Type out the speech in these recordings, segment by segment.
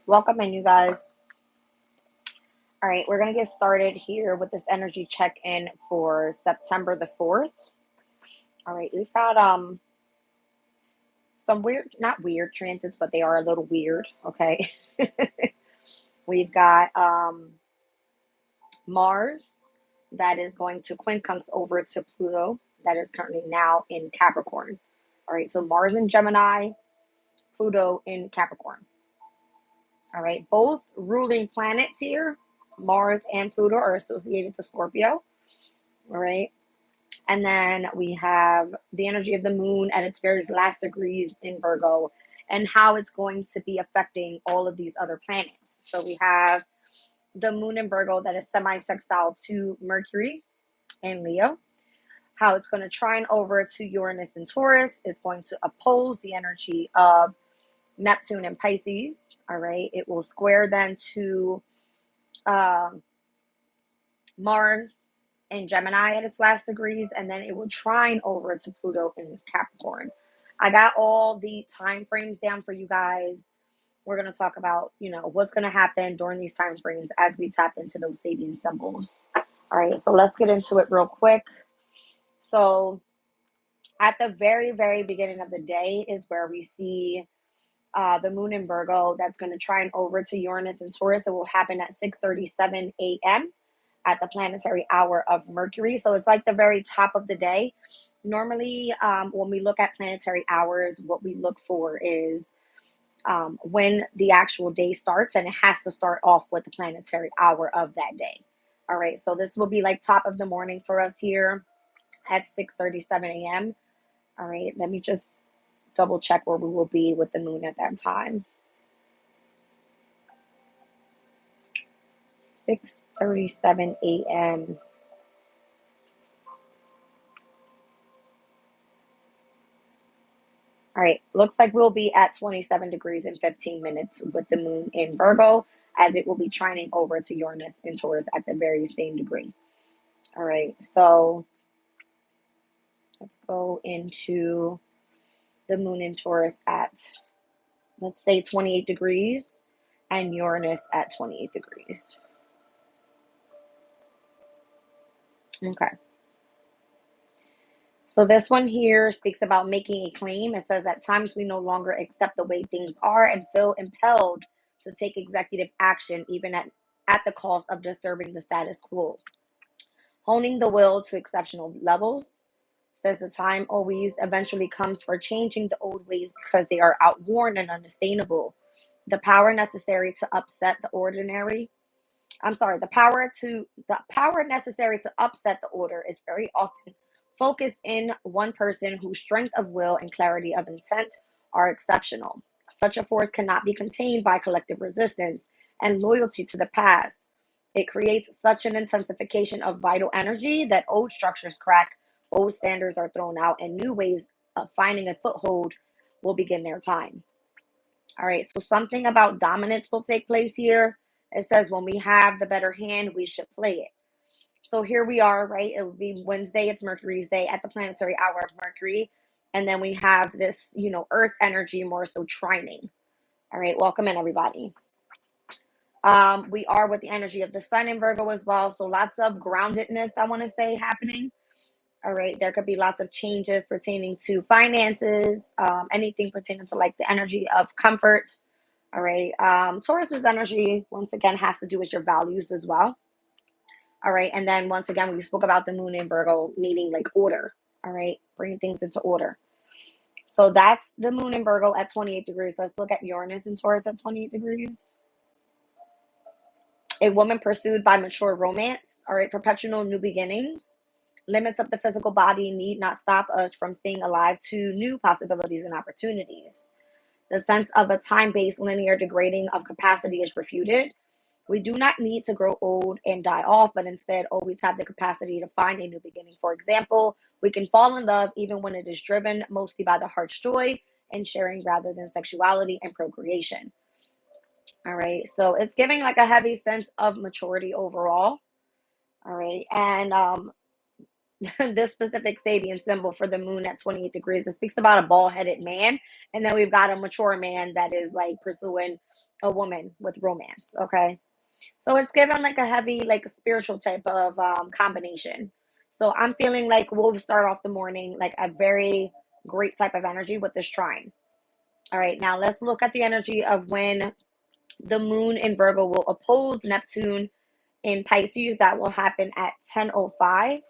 Welcome in, you guys. All right, we're going to get started here with this energy check-in for September the 4th. All right, we've got some weird, not weird transits, but they are a little weird, okay? We've got Mars that is going to quincunx over to Pluto that is currently now in Capricorn. All right, so Mars in Gemini, Pluto in Capricorn. All right, both ruling planets here, Mars and Pluto, are associated to Scorpio. All right. And then we have the energy of the moon at its various last degrees in Virgo and how it's going to be affecting all of these other planets. So we have the moon in Virgo that is semi-sextile to Mercury in Leo, how it's going to trine over to Uranus and Taurus. It's going to oppose the energy of Neptune and Pisces. All right. It will square then to Mars in Gemini at its last degrees, and then it will trine over to Pluto in Capricorn. I got all the time frames down for you guys. We're going to talk about, what's going to happen during these time frames as we tap into those Sabian symbols. All right, so let's get into it real quick. So at the very, very beginning of the day is where we see the moon in Virgo that's going to trine over to Uranus and Taurus. It will happen at 6:37 a.m. at the planetary hour of Mercury. So it's like the very top of the day. Normally, when we look at planetary hours, what we look for is when the actual day starts, and it has to start off with the planetary hour of that day. All right, so this will be like top of the morning for us here at 6:37 a.m. All right, let me just double check where we will be with the moon at that time. 6:37 a.m. All right, looks like we'll be at 27 degrees and 15 minutes with the moon in Virgo, as it will be trining over to Uranus and Taurus at the very same degree. All right, so let's go into the moon in Taurus at, let's say, 28 degrees and Uranus at 28 degrees. Okay. So this one here speaks about making a claim. It says at times we no longer accept the way things are and feel impelled to take executive action, even at the cost of disturbing the status quo. Honing the will to exceptional levels. Says the time always eventually comes for changing the old ways because they are outworn and unsustainable. The power necessary to upset the ordinary. The power necessary to upset the order is very often focused in one person whose strength of will and clarity of intent are exceptional. Such a force cannot be contained by collective resistance and loyalty to the past. It creates such an intensification of vital energy that old structures crack, old standards are thrown out, and new ways of finding a foothold will begin their time. All right, so something about dominance will take place here. It says when we have the better hand, we should play it. So here we are, right? It will be Wednesday, it's Mercury's day at the planetary hour of Mercury. And then we have this, Earth energy more so trining. All right, welcome in, everybody. We are with the energy of the sun in Virgo as well. So lots of groundedness, I want to say, happening. All right, there could be lots of changes pertaining to finances, anything pertaining to like the energy of comfort. All right, Taurus's energy, once again, has to do with your values as well. All right, and then once again, we spoke about the moon in Virgo needing like order. All right, bringing things into order. So that's the moon in Virgo at 28 degrees. Let's look at Uranus in Taurus at 28 degrees. A woman pursued by mature romance, all right, perpetual new beginnings. Limits of the physical body need not stop us from staying alive to new possibilities and opportunities. The sense of a time based linear degrading of capacity is refuted. We do not need to grow old and die off, but instead always have the capacity to find a new beginning. For example, we can fall in love even when it is driven mostly by the heart's joy and sharing rather than sexuality and procreation. All right, so it's giving like a heavy sense of maturity overall. All right, and this specific Sabian symbol for the moon at 28 degrees. It speaks about a bald-headed man, and then we've got a mature man that is like pursuing a woman with romance. Okay, so it's given like a heavy, like a spiritual type of combination. So I'm feeling like we'll start off the morning like a very great type of energy with this trine. All right, now let's look at the energy of when the moon in Virgo will oppose Neptune in Pisces. That will happen at 10:05.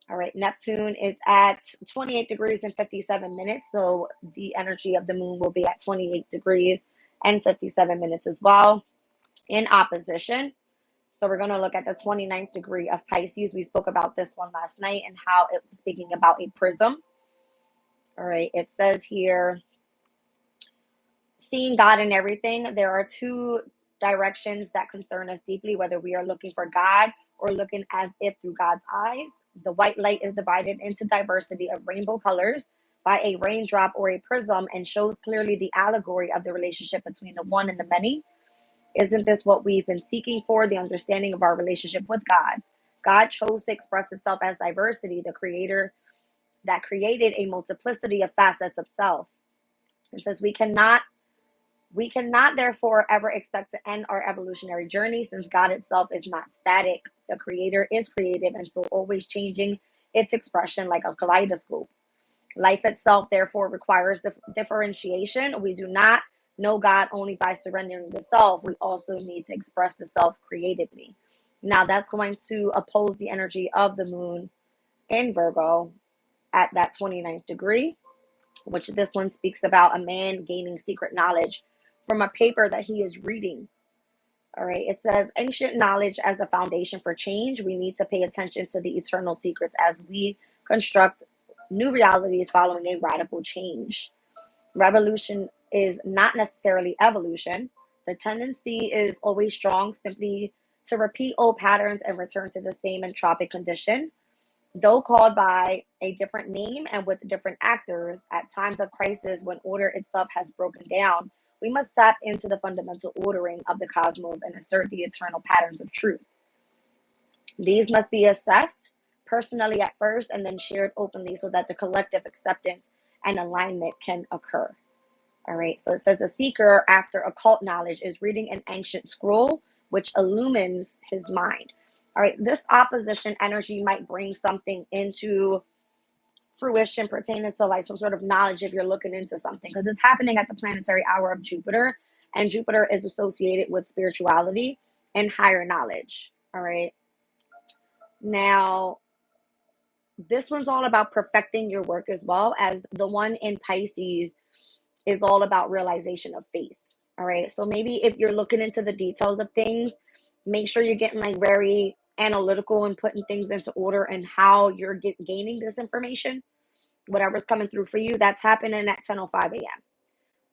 All right, Neptune is at 28 degrees and 57 minutes. So the energy of the moon will be at 28 degrees and 57 minutes as well in opposition. So we're going to look at the 29th degree of Pisces. We spoke about this one last night and how it was speaking about a prism. All right, it says here, seeing God in everything. There are two directions that concern us deeply, whether we are looking for God or looking as if through God's eyes. The white light is divided into diversity of rainbow colors by a raindrop or a prism and shows clearly the allegory of the relationship between the one and the many. Isn't this what we've been seeking for? The understanding of our relationship with God. God chose to express itself as diversity, the creator that created a multiplicity of facets of self. It says we cannot therefore ever expect to end our evolutionary journey since God itself is not static. The creator is creative and so always changing its expression like a kaleidoscope. Life itself therefore requires differentiation. We do not know God only by surrendering the self. We also need to express the self creatively. Now that's going to oppose the energy of the moon in Virgo at that 29th degree, which this one speaks about a man gaining secret knowledge from a paper that he is reading. All right, it says ancient knowledge as a foundation for change. We need to pay attention to the eternal secrets as we construct new realities following a radical change. Revolution is not necessarily evolution. The tendency is always strong, simply to repeat old patterns and return to the same entropic condition. Though called by a different name and with different actors, at times of crisis when order itself has broken down, we must tap into the fundamental ordering of the cosmos and assert the eternal patterns of truth. These must be assessed personally at first and then shared openly so that the collective acceptance and alignment can occur. All right, so it says a seeker after occult knowledge is reading an ancient scroll which illumines his mind. All right, this opposition energy might bring something into fruition pertaining to like some sort of knowledge if you're looking into something, because it's happening at the planetary hour of Jupiter, and Jupiter is associated with spirituality and higher knowledge. All right, now this one's all about perfecting your work as well, as the one in Pisces is all about realization of faith. All right. So maybe if you're looking into the details of things, make sure you're getting like very analytical and putting things into order and how you're gaining this information. Whatever's coming through for you, that's happening at 10:05 a.m.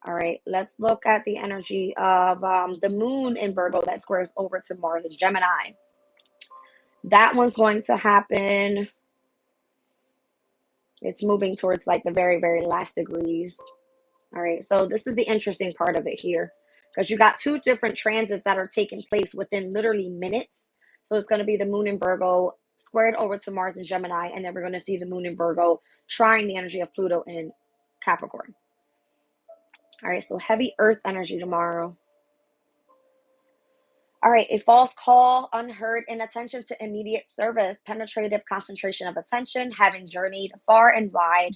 All right. Let's look at the energy of the moon in Virgo that squares over to Mars in Gemini. That one's going to happen. It's moving towards like the very, very last degrees. All right, so this is the interesting part of it here because you got two different transits that are taking place within literally minutes. So it's going to be the moon in Virgo squared over to Mars in Gemini, and then we're going to see the moon in Virgo trying the energy of Pluto in Capricorn. All right, so heavy earth energy tomorrow. All right, a false call, unheard inattention to immediate service, penetrative concentration of attention, having journeyed far and wide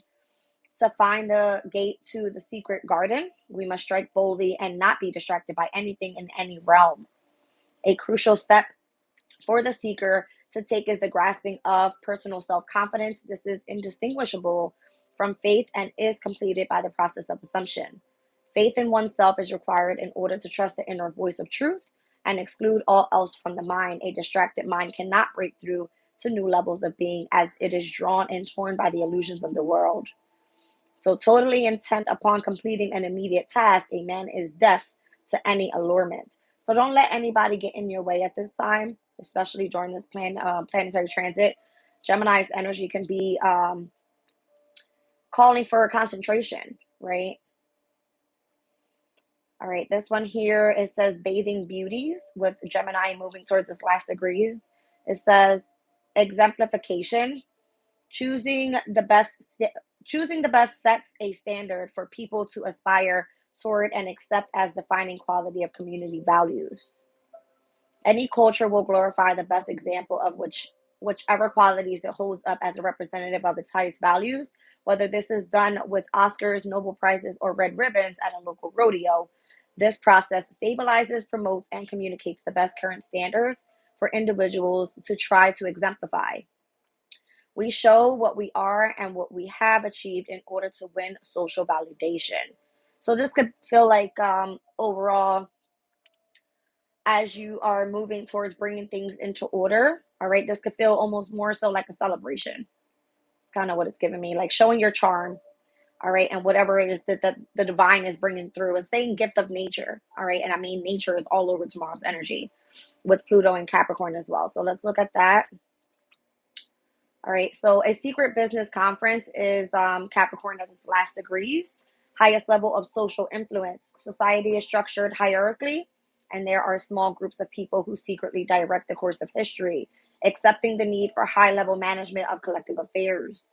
to find the gate to the secret garden. We must strike boldly and not be distracted by anything in any realm. A crucial step for the seeker to take is the grasping of personal self confidence. This is indistinguishable from faith and is completed by the process of assumption. Faith in oneself is required in order to trust the inner voice of truth and exclude all else from the mind. A distracted mind cannot break through to new levels of being as it is drawn and torn by the illusions of the world. So, totally intent upon completing an immediate task, a man is deaf to any allurement. So, don't let anybody get in your way at this time, especially during this planetary transit. Gemini's energy can be calling for concentration, right? All right, this one here, it says bathing beauties with Gemini moving towards its last degrees. It says exemplification. Choosing the best choosing the best sets a standard for people to aspire toward and accept as defining quality of community values. Any culture will glorify the best example of whichever qualities it holds up as a representative of its highest values, whether this is done with Oscars, Nobel Prizes, or red ribbons at a local rodeo. This process stabilizes, promotes, and communicates the best current standards for individuals to try to exemplify. We show what we are and what we have achieved in order to win social validation. So this could feel like overall, as you are moving towards bringing things into order, all right, this could feel almost more so like a celebration. It's kind of what it's giving me, like showing your charm, all right, and whatever it is that the divine is bringing through. It's saying gift of nature, all right, and I mean nature is all over tomorrow's energy with Pluto and Capricorn as well. So let's look at that. All right, so a secret business conference is Capricorn at its last degrees, highest level of social influence. Society is structured hierarchically, and there are small groups of people who secretly direct the course of history, accepting the need for high level management of collective affairs.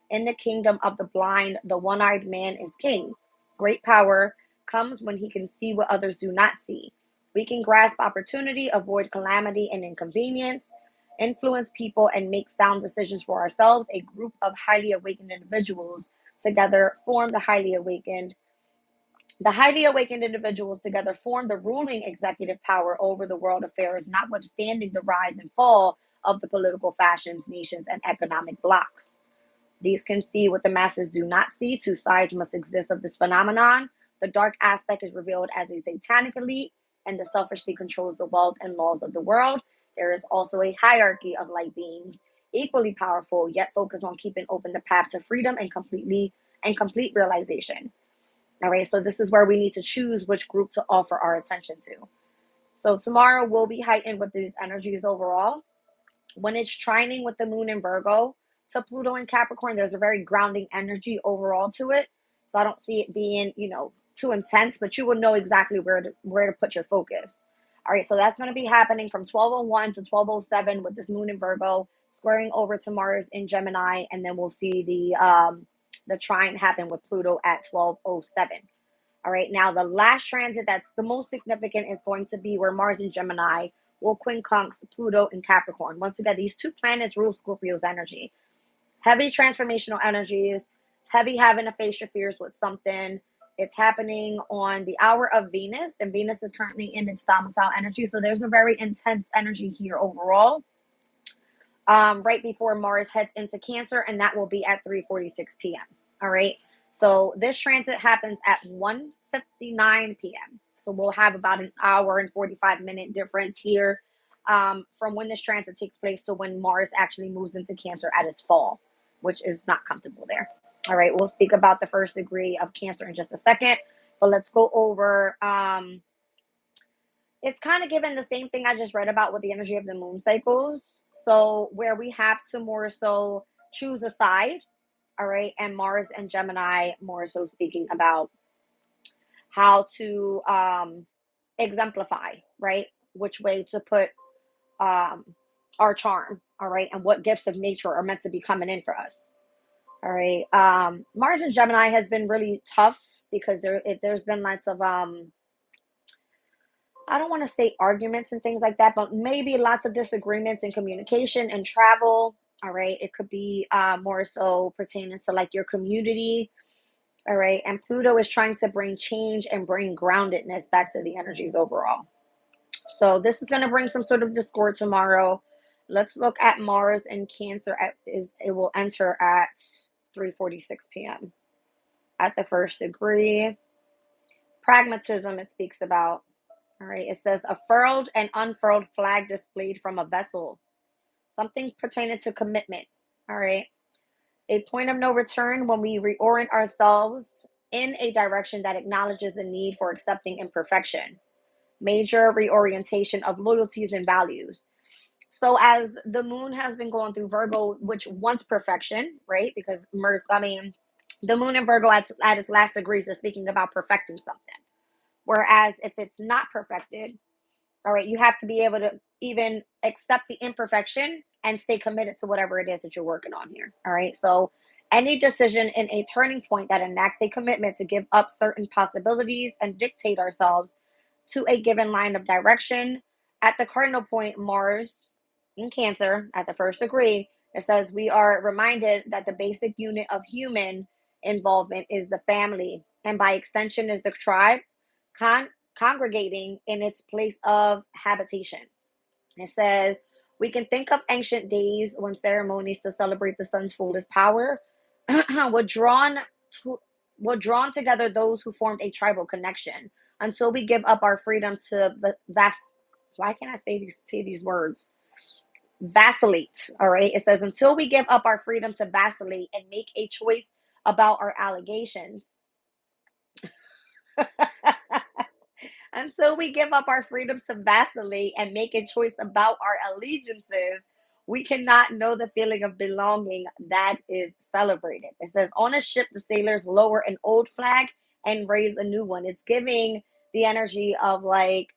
In the kingdom of the blind, the one eyed man is king. Great power comes when he can see what others do not see. We can grasp opportunity, avoid calamity and inconvenience, influence people, and make sound decisions for ourselves. A group of highly awakened individuals together form the highly awakened individuals together form the ruling executive power over the world affairs, notwithstanding the rise and fall of the political factions, nations, and economic blocs. These can see what the masses do not see. Two sides must exist of this phenomenon. The dark aspect is revealed as a satanic elite, and the selfishly controls the wealth and laws of the world. There is also a hierarchy of light beings, equally powerful, yet focused on keeping open the path to freedom and complete realization. All right, so this is where we need to choose which group to offer our attention to. So tomorrow will be heightened with these energies overall. When it's trining with the moon in Virgo to Pluto in Capricorn, there's a very grounding energy overall to it. So I don't see it being, too intense, but you will know exactly where to put your focus. All right, so that's going to be happening from 12:01 to 12:07 with this moon in Virgo squaring over to Mars in Gemini, and then we'll see the trine happen with Pluto at 12:07. All right, now the last transit that's the most significant is going to be where Mars in Gemini will quincunx Pluto in Capricorn. Once again, these two planets rule Scorpio's energy. Heavy transformational energies, heavy having to face your fears with something. It's happening on the hour of Venus, and Venus is currently in its domicile energy. So there's a very intense energy here overall. Right before Mars heads into Cancer, and that will be at 3:46 p.m. All right. So this transit happens at 1:59 p.m. So we'll have about an hour and 45-minute difference here from when this transit takes place to when Mars actually moves into Cancer at its fall, which is not comfortable there. All right. We'll speak about the first degree of Cancer in just a second, but let's go over. It's kind of given the same thing I just read about with the energy of the moon cycles. So where we have to more so choose a side, all right, and Mars and Gemini more so speaking about how to exemplify, right, which way to put um, our charm, all right, and what gifts of nature are meant to be coming in for us. All right, Mars and Gemini has been really tough because there's been lots of I don't want to say arguments and things like that, but maybe lots of disagreements in communication and travel. All right. It could be more so pertaining to like your community. All right. And Pluto is trying to bring change and bring groundedness back to the energies overall. So this is going to bring some sort of discord tomorrow. Let's look at Mars in Cancer. It will enter at 3:46 p.m. at the first degree. Pragmatism it speaks about. All right, it says a furled and unfurled flag displayed from a vessel, something pertaining to commitment. All right, a point of no return when we reorient ourselves in a direction that acknowledges the need for accepting imperfection, major reorientation of loyalties and values. So, as the moon has been going through Virgo, which wants perfection, right? Because, the moon in Virgo at its last degrees is speaking about perfecting something. Whereas if it's not perfected, all right, you have to be able to even accept the imperfection, and stay committed to whatever it is that you're working on here. All right. So, any decision in a turning point that enacts a commitment to give up certain possibilities and dictate ourselves to a given line of direction. At the cardinal point, Mars in Cancer, at the first degree, it says we are reminded that the basic unit of human involvement is the family, and by extension, is the tribe congregating in its place of habitation. It says we can think of ancient days when ceremonies to celebrate the sun's fullest power were to were drawn together those who formed a tribal connection until we give up our freedom to vast. Why can't I say these words? Vacillate. All right. It says until we give up our freedom to vacillate and make a choice about our allegations. Until we give up our freedom to vacillate and make a choice about our allegiances, we cannot know the feeling of belonging that is celebrated. It says, on a ship, the sailors lower an old flag and raise a new one. It's giving the energy of like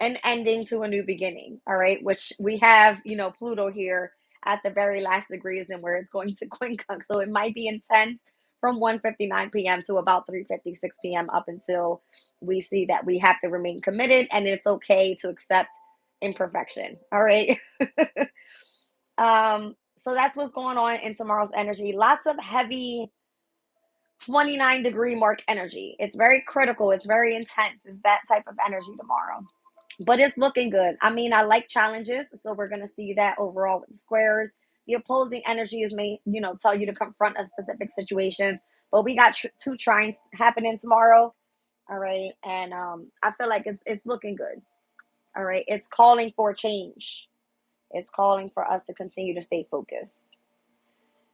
an ending to a new beginning. All right. Which we have, Pluto here at the very last degrees and where it's going to quincunx. So it might be intense from 1:59 p.m. to about 3:56 p.m. up until we see that we have to remain committed and it's okay to accept imperfection. All right. So that's what's going on in tomorrow's energy. Lots of heavy 29-degree mark energy. It's very critical, it's very intense. It's that type of energy tomorrow. But it's looking good. I mean, I like challenges, so we're gonna see that overall with the squares. The opposing energies may, tell you to confront a specific situation. But we got two trines happening tomorrow. All right, and I feel like it's looking good. All right, it's calling for change. It's calling for us to continue to stay focused.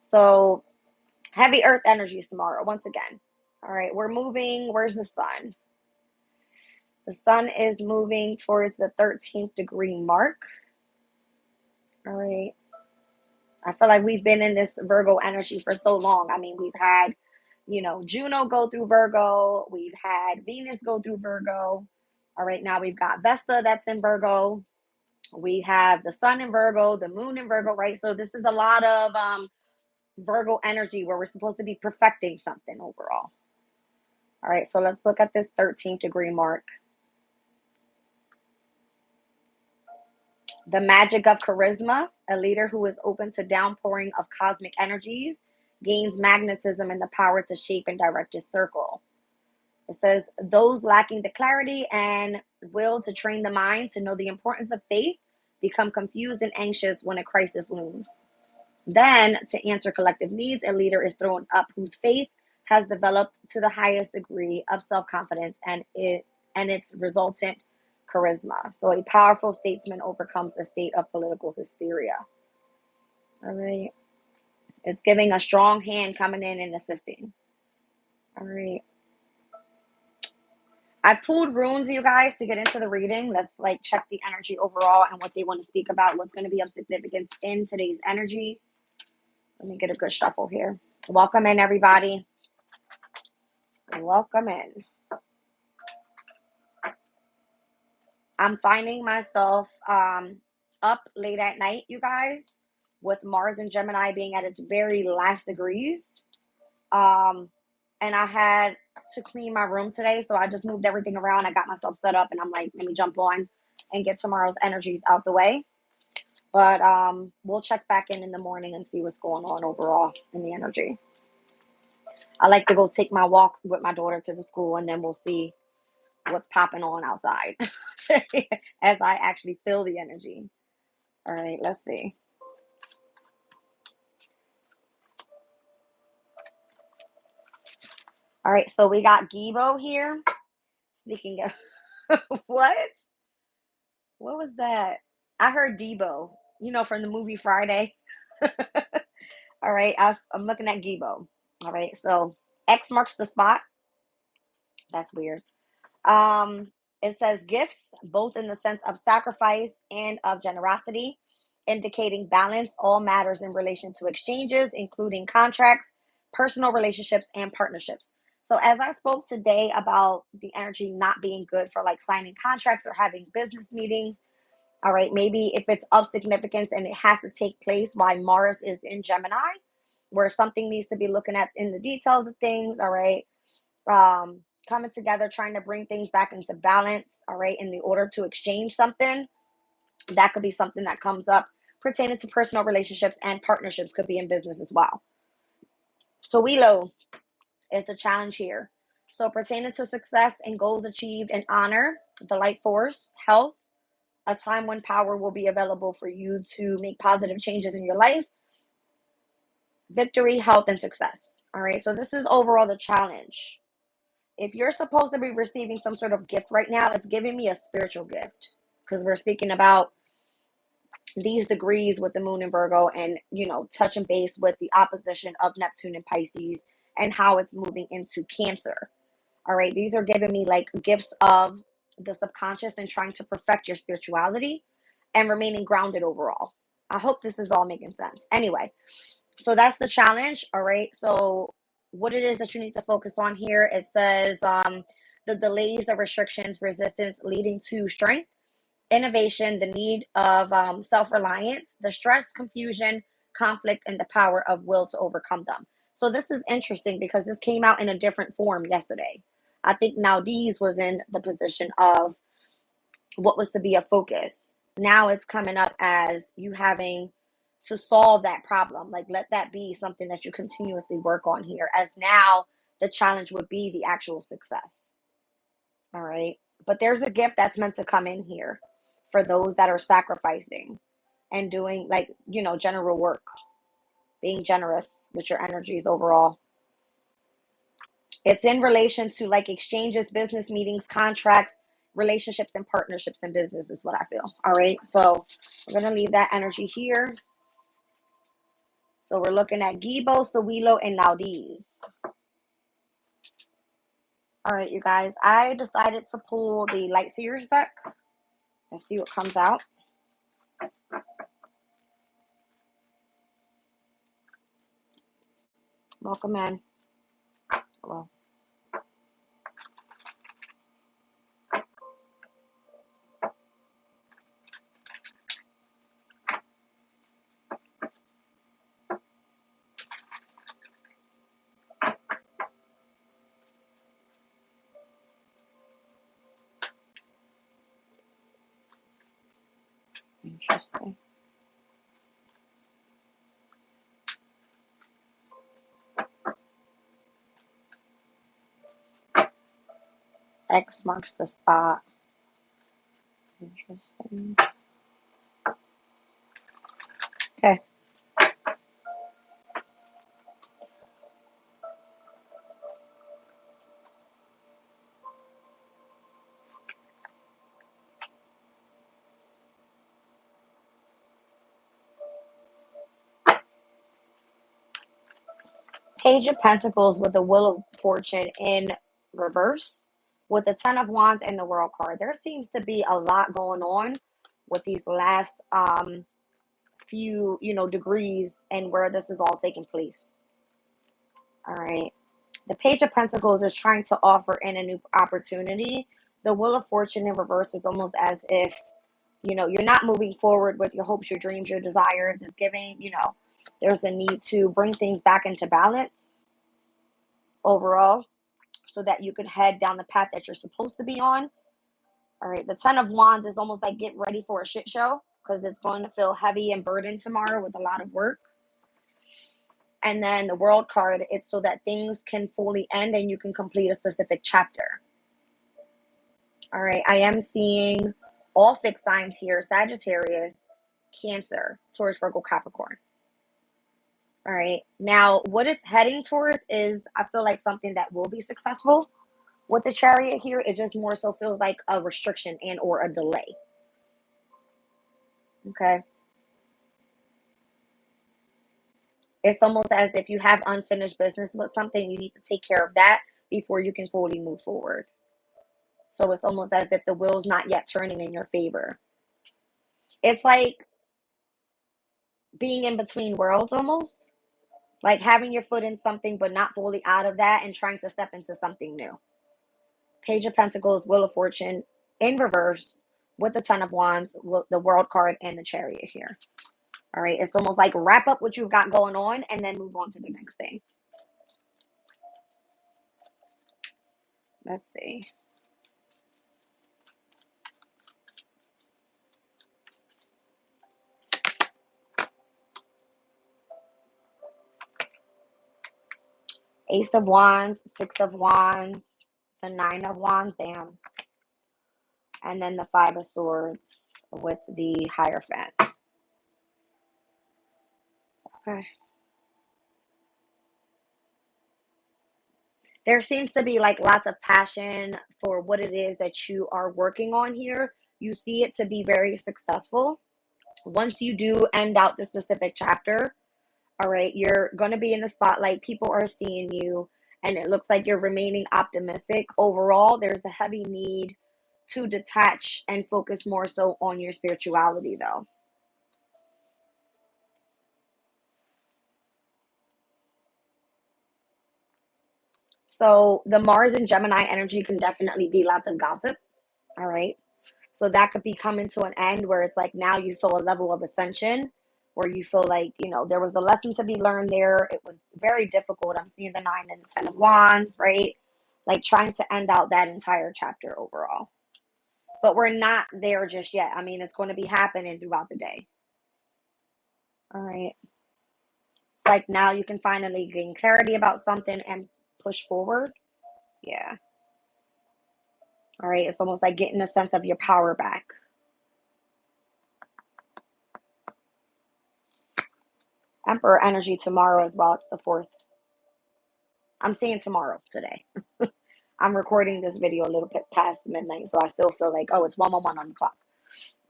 So heavy Earth energies tomorrow once again. All right, we're moving. Where's the sun? The sun is moving towards the 13th degree mark. All right. I feel like we've been in this Virgo energy for so long. I mean, we've had, Juno go through Virgo. We've had Venus go through Virgo. All right, now we've got Vesta that's in Virgo. We have the sun in Virgo, the moon in Virgo, right? So this is a lot of Virgo energy where we're supposed to be perfecting something overall. All right, so let's look at this 13th degree mark. The magic of charisma, a leader who is open to downpouring of cosmic energies, gains magnetism and the power to shape and direct his circle. It says, those lacking the clarity and will to train the mind to know the importance of faith become confused and anxious when a crisis looms. Then, to answer collective needs, a leader is thrown up whose faith has developed to the highest degree of self-confidence and its resultant charisma. So a powerful statesman overcomes a state of political hysteria. All right. It's giving a strong hand coming in and assisting. All right. I've pulled runes, you guys, to get into the reading. Let's like check the energy overall and what they want to speak about, what's going to be of significance in today's energy. Let me get a good shuffle here. Welcome in, everybody. Welcome in. I'm finding myself up late at night, you guys, with Mars and Gemini being at its very last degrees. And I had to clean my room today, so I just moved everything around. I got myself set up, and I'm like, let me jump on and get tomorrow's energies out the way. But we'll check back in the morning and see what's going on overall in the energy. I like to go take my walk with my daughter to the school, and then we'll see what's popping on outside as I actually feel the energy. All right, let's see. All right, so we got Gibo here. Speaking of what? What was that? I heard Debo, from the movie Friday. All right, I'm looking at Gibo. All right, so X marks the spot. That's weird. It says gifts, both in the sense of sacrifice and of generosity, indicating balance, all matters in relation to exchanges, including contracts, personal relationships, and partnerships. So, as I spoke today about the energy not being good for like signing contracts or having business meetings, All right, maybe if it's of significance and it has to take place while Mars is in Gemini, where something needs to be looking at in the details of things. All right, coming together, trying to bring things back into balance. All right, in the order to exchange something, that could be something that comes up pertaining to personal relationships and partnerships. Could be in business as well. So Leo is the challenge here. So pertaining to success and goals achieved and honor, the light force, health, a time when power will be available for you to make positive changes in your life, victory, health, and success. All right, so this is overall the challenge. If you're supposed to be receiving some sort of gift right now, it's giving me a spiritual gift because we're speaking about these degrees with the moon in Virgo and, touching base with the opposition of Neptune and Pisces and how it's moving into Cancer. All right, these are giving me like gifts of the subconscious and trying to perfect your spirituality and remaining grounded overall. I hope this is all making sense. Anyway, so that's the challenge. All right, so what it is that you need to focus on here, it says the delays, the restrictions, resistance leading to strength, innovation, the need of self-reliance, the stress, confusion, conflict, and the power of will to overcome them. So this is interesting because this came out in a different form yesterday. I think now these was in the position of what was to be a focus. Now it's coming up as you having to solve that problem. Like, let that be something that you continuously work on here, as now the challenge would be the actual success. All right. But there's a gift that's meant to come in here for those that are sacrificing and doing, like, general work, being generous with your energies overall. It's in relation to like exchanges, business meetings, contracts, relationships, and partnerships in business, is what I feel. All right. So we're going to leave that energy here. So we're looking at Gibo, Sawilo, and Naldiz. All right, you guys. I decided to pull the Light Seers deck. Let's see what comes out. Welcome in. Hello. Interesting. X marks the spot. Interesting. Okay. Page of Pentacles with the Wheel of Fortune in reverse, with the Ten of Wands and the World card. There seems to be a lot going on with these last few, degrees and where this is all taking place. All right. The Page of Pentacles is trying to offer in a new opportunity. The Wheel of Fortune in reverse is almost as if, you're not moving forward with your hopes, your dreams, your desires. It's giving, there's a need to bring things back into balance overall so that you can head down the path that you're supposed to be on. All right. The Ten of Wands is almost like get ready for a shit show because it's going to feel heavy and burdened tomorrow with a lot of work. And then the World card, it's so that things can fully end and you can complete a specific chapter. All right. I am seeing all fixed signs here: Sagittarius, Cancer, Taurus, Virgo, Capricorn. All right. Now, what it's heading towards is, I feel like, something that will be successful. With the Chariot here, it just more so feels like a restriction and or a delay. Okay. It's almost as if you have unfinished business with something. You need to take care of that before you can fully move forward. So it's almost as if the wheel's not yet turning in your favor. It's like being in between worlds almost. Like having your foot in something but not fully out of that and trying to step into something new. Page of Pentacles, Wheel of Fortune in reverse, with the Ten of Wands, the World card, and the Chariot here. All right. It's almost like wrap up what you've got going on and then move on to the next thing. Let's see. Ace of Wands, Six of Wands, the Nine of Wands, damn. And then the Five of Swords with the Hierophant. Okay. There seems to be like lots of passion for what it is that you are working on here. You see it to be very successful. Once you do end out the specific chapter, all right, you're going to be in the spotlight. People are seeing you, and it looks like you're remaining optimistic. Overall, there's a heavy need to detach and focus more so on your spirituality, though. So the Mars and Gemini energy can definitely be lots of gossip. All right. So that could be coming to an end where it's like now you feel a level of ascension where you feel like, there was a lesson to be learned there. It was very difficult. I'm seeing the Nine and the Ten of Wands, right? Like trying to end out that entire chapter overall. But we're not there just yet. I mean, it's going to be happening throughout the day. All right. It's like now you can finally gain clarity about something and push forward. Yeah. All right. It's almost like getting a sense of your power back. Emperor energy tomorrow as well. It's the 4th. I'm saying tomorrow today. I'm recording this video a little bit past midnight, so I still feel like, oh, it's 1:11 on the clock.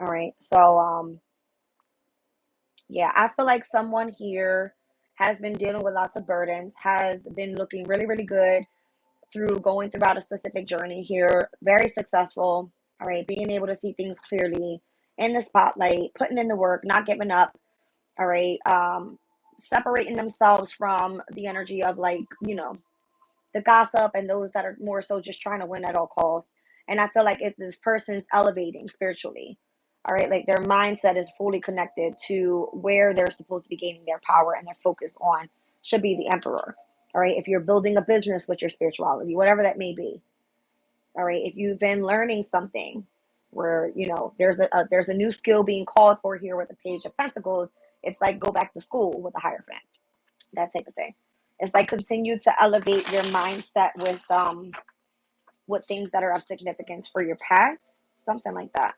All right. So, yeah, I feel like someone here has been dealing with lots of burdens, has been looking really, really good through going throughout a specific journey here. Very successful. All right. Being able to see things clearly in the spotlight, putting in the work, not giving up. All right. Separating themselves from the energy of like, the gossip and those that are more so just trying to win at all costs. And I feel like if this person's elevating spiritually, all right, like their mindset is fully connected to where they're supposed to be gaining their power and their focus on should be the Emperor. All right, if you're building a business with your spirituality, whatever that may be. All right, if you've been learning something where there's a new skill being called for here with the Page of Pentacles, it's like go back to school with the Hierophant, that type of thing. It's like continue to elevate your mindset with things that are of significance for your path, something like that.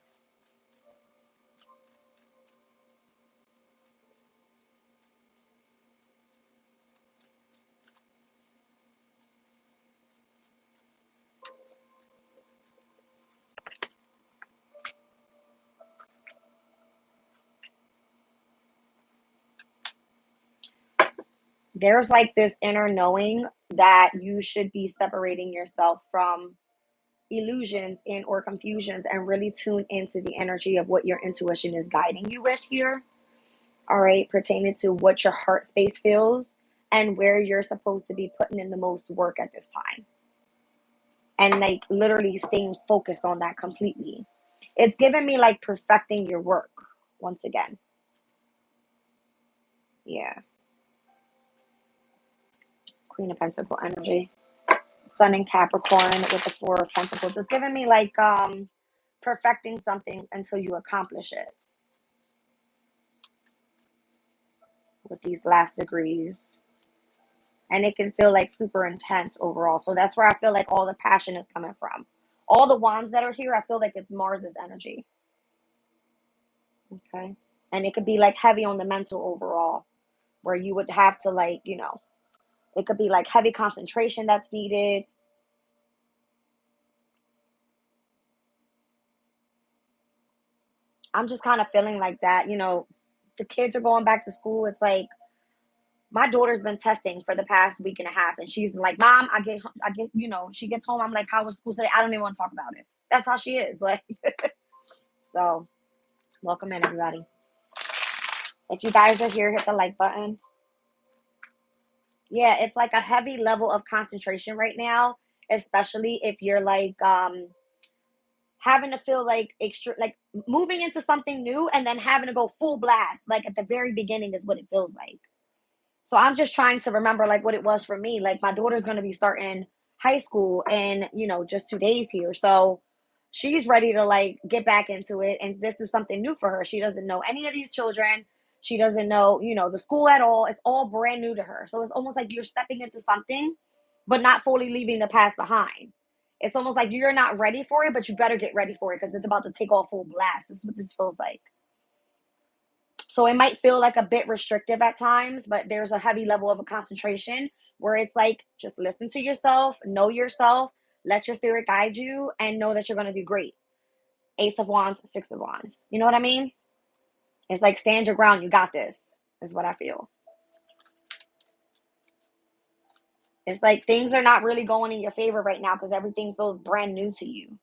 There's like this inner knowing that you should be separating yourself from illusions and or confusions and really tune into the energy of what your intuition is guiding you with here. All right, pertaining to what your heart space feels and where you're supposed to be putting in the most work at this time. And like literally staying focused on that completely. It's giving me like perfecting your work once again. Yeah. Queen of Pentacle energy. Sun in Capricorn with the Four of Pentacles. It's giving me like perfecting something until you accomplish it. With these last degrees. And it can feel like super intense overall. So that's where I feel like all the passion is coming from. All the wands that are here, I feel like it's Mars's energy. Okay. And it could be like heavy on the mental overall, where you would have to like, it could be like heavy concentration that's needed. I'm just kind of feeling like that. The kids are going back to school. It's like my daughter's been testing for the past week and a half, and she's been like, "Mom, she gets home. I'm like, how was school today? I don't even want to talk about it." That's how she is. Like, so welcome in, everybody. If you guys are here, hit the like button. Yeah, it's like a heavy level of concentration right now, especially if you're like having to feel like extra, like moving into something new and then having to go full blast, like at the very beginning, is what it feels like. So I'm just trying to remember like what it was for me. Like my daughter's going to be starting high school in, just 2 days here. So she's ready to like get back into it. And this is something new for her. She doesn't know any of these children. She doesn't know, the school at all. It's all brand new to her. So it's almost like you're stepping into something, but not fully leaving the past behind. It's almost like you're not ready for it, but you better get ready for it because it's about to take off full blast. This is what this feels like. So it might feel like a bit restrictive at times, but there's a heavy level of a concentration where it's like just listen to yourself, let your spirit guide you, and know that you're going to do great. Ace of Wands, Six of Wands. You know what I mean? It's like stand your ground. You got this, is what I feel. It's like things are not really going in your favor right now because everything feels brand new to you.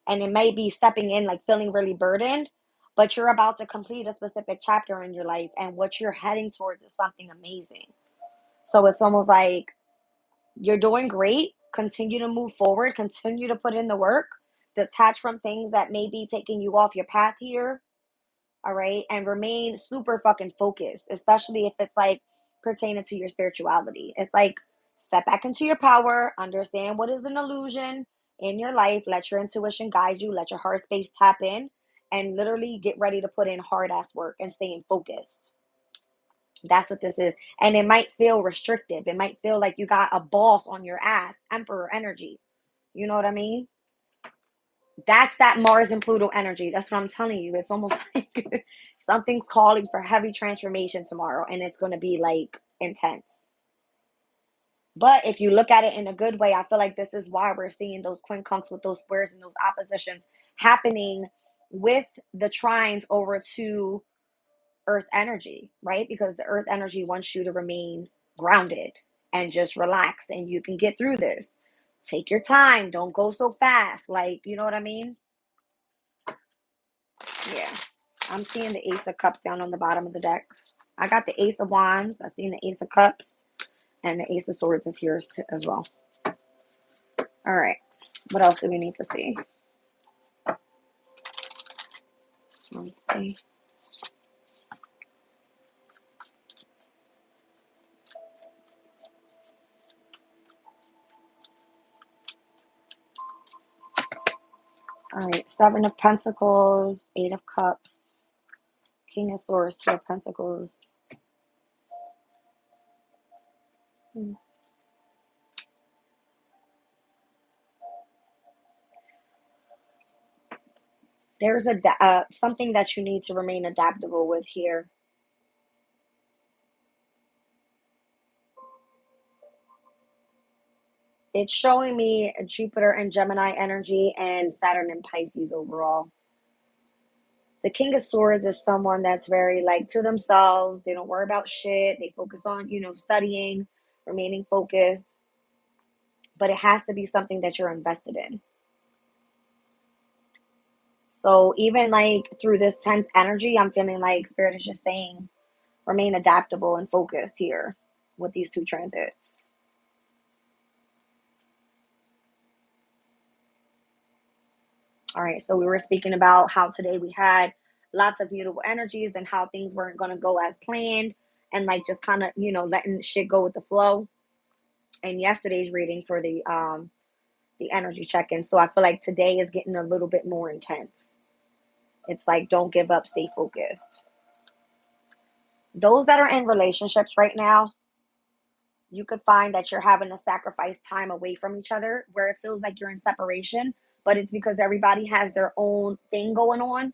And it may be stepping in like feeling really burdened, but you're about to complete a specific chapter in your life, and what you're heading towards is something amazing. So it's almost like you're doing great. Continue to move forward, continue to put in the work, detach from things that may be taking you off your path here. All right. And remain super fucking focused, especially if it's like pertaining to your spirituality. It's like step back into your power, understand what is an illusion in your life, let your intuition guide you, let your heart space tap in, and literally get ready to put in hard ass work and staying focused. That's what this is. And it might feel restrictive. It might feel like you got a boss on your ass, emperor energy. You know what I mean? That's that Mars and Pluto energy. That's what I'm telling you. It's almost like something's calling for heavy transformation tomorrow, and it's going to be like intense. But if you look at it in a good way, I feel like this is why we're seeing those quincunx with those squares and those oppositions happening with the trines over to earth energy, right? Because the earth energy wants you to remain grounded and just relax, and you can get through this. Take your time, don't go so fast. Like, you know what I mean? Yeah. I'm seeing the Ace of Cups down on the bottom of the deck. I got the Ace of Wands. I've seen the Ace of Cups. And the Ace of Swords is here as well. All right. What else do we need to see? Let's see. All right. Seven of Pentacles, Eight of Cups, King of Swords, Two of Pentacles. There's something that you need to remain adaptable with here. It's showing me Jupiter and Gemini energy and Saturn and Pisces overall. The King of Swords is someone that's very like to themselves. They don't worry about shit. They focus on, studying, remaining focused. But it has to be something that you're invested in. So even like through this tense energy, I'm feeling like Spirit is just saying remain adaptable and focused here with these two transits. All right, so we were speaking about how today we had lots of mutable energies and how things weren't going to go as planned, and like just kind of, letting shit go with the flow. And yesterday's reading for the energy check-in. So I feel like today is getting a little bit more intense. It's like don't give up, stay focused. Those that are in relationships right now, you could find that you're having to sacrifice time away from each other where it feels like you're in separation, but it's because everybody has their own thing going on,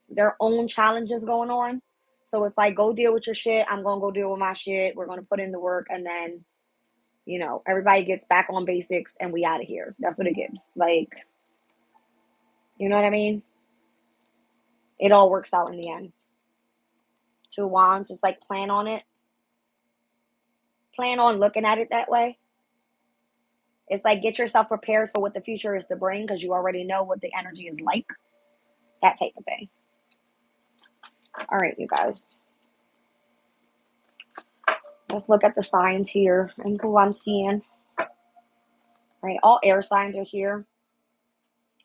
their own challenges going on. So it's like, go deal with your shit. I'm going to go deal with my shit. We're going to put in the work, and then, everybody gets back on basics and we out of here. That's what it gives. Like, you know what I mean? It all works out in the end. Two Wands is like plan on it. Plan on looking at it that way. It's like get yourself prepared for what the future is to bring because you already know what the energy is like. That type of thing. All right, you guys. Let's look at the signs here and who I'm seeing. All right, all air signs are here.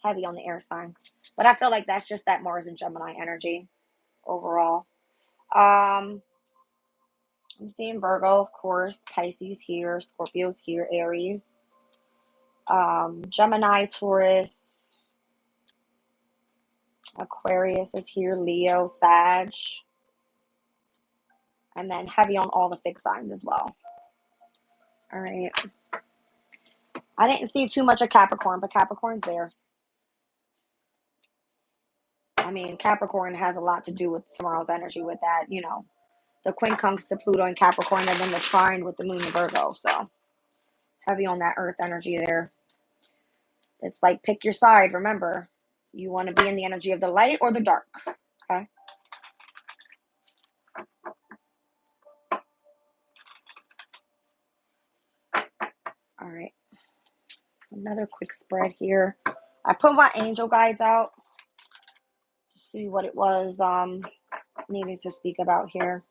Heavy on the air sign. But I feel like that's just that Mars and Gemini energy overall. I'm seeing Virgo, of course, Pisces here, Scorpio's here, Aries, Gemini, Taurus, Aquarius is here, Leo, Sag, and then heavy on all the fixed signs as well. All right. I didn't see too much of Capricorn, but Capricorn's there. I mean, Capricorn has a lot to do with tomorrow's energy with that, you know, the quincunx to Pluto in Capricorn and then the trine with the moon in Virgo. So heavy on that earth energy there. It's like pick your side. Remember, you want to be in the energy of the light or the dark. Okay. All right. Another quick spread here. I put my angel guides out to see what it was needing to speak about here.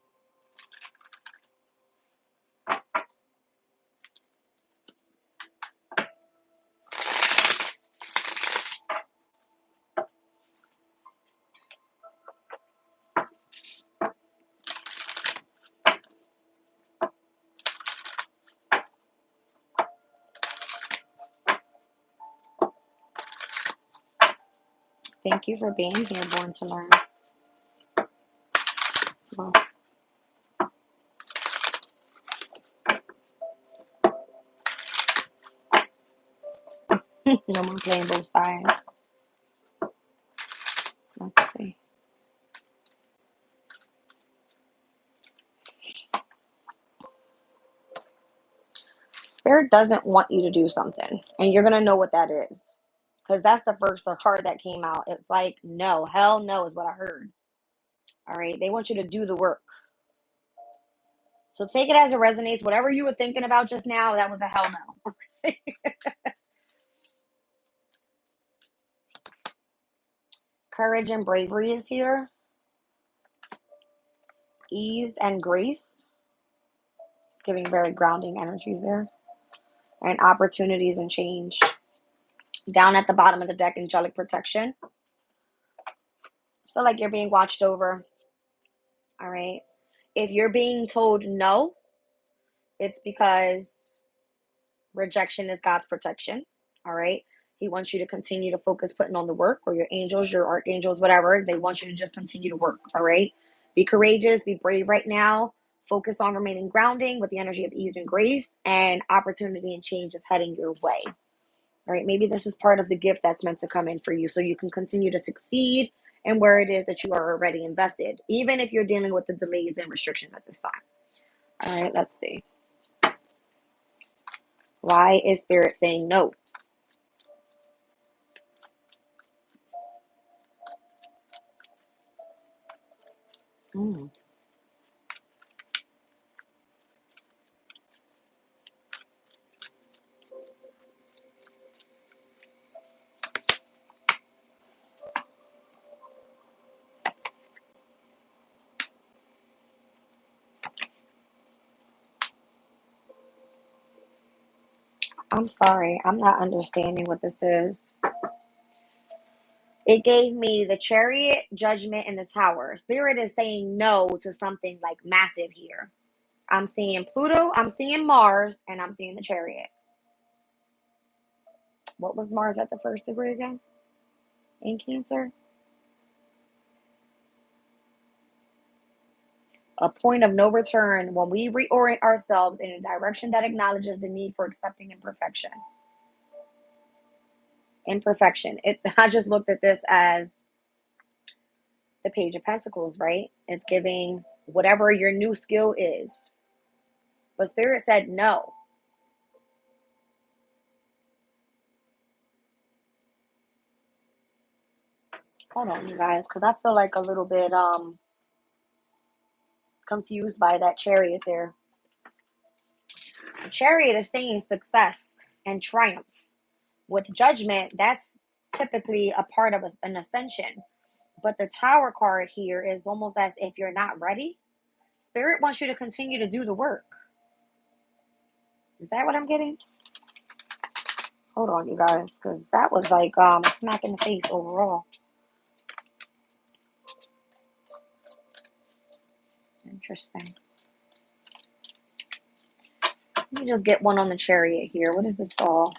Thank you for being here, Born to Learn. Well, no more playing both sides. Let's see. Spirit doesn't want you to do something, and you're gonna know what that is, because that's the first card that came out. It's like no, hell no is what I heard. All right, they want you to do the work. So take it as it resonates. Whatever you were thinking about just now, that was a hell no. Courage and bravery is here. Ease and grace. It's giving very grounding energies there. And opportunities and change. Down at the bottom of the deck, angelic protection. I feel like you're being watched over. All right. If you're being told no, it's because rejection is God's protection. All right. He wants you to continue to focus putting on the work, or your angels, your archangels, whatever. They want you to just continue to work. All right. Be courageous, be brave right now. Focus on remaining grounding with the energy of ease and grace, and opportunity and change is heading your way. All right. Maybe this is part of the gift that's meant to come in for you so you can continue to succeed in where it is that you are already invested, even if you're dealing with the delays and restrictions at this time. All right. Let's see. Why is Spirit saying no? I'm sorry. I'm not understanding what this is. It gave me the Chariot, Judgment, and the Tower. Spirit is saying no to something like massive here. I'm seeing Pluto, I'm seeing Mars, and I'm seeing the Chariot. What was Mars at the first degree again? In Cancer? A point of no return when we reorient ourselves in a direction that acknowledges the need for accepting imperfection. Imperfection. I just looked at this as the Page of Pentacles, right? It's giving whatever your new skill is. But Spirit said no. Hold on, you guys, because I feel like a little bit confused by that Chariot there. The Chariot is saying success and triumph. With Judgment, that's typically a part of an ascension. But the Tower card here is almost as if you're not ready. Spirit wants you to continue to do the work. Is that what I'm getting? Hold on, you guys, because that was like a smack in the face overall. Interesting. Let me just get one on the Chariot here. What is this all?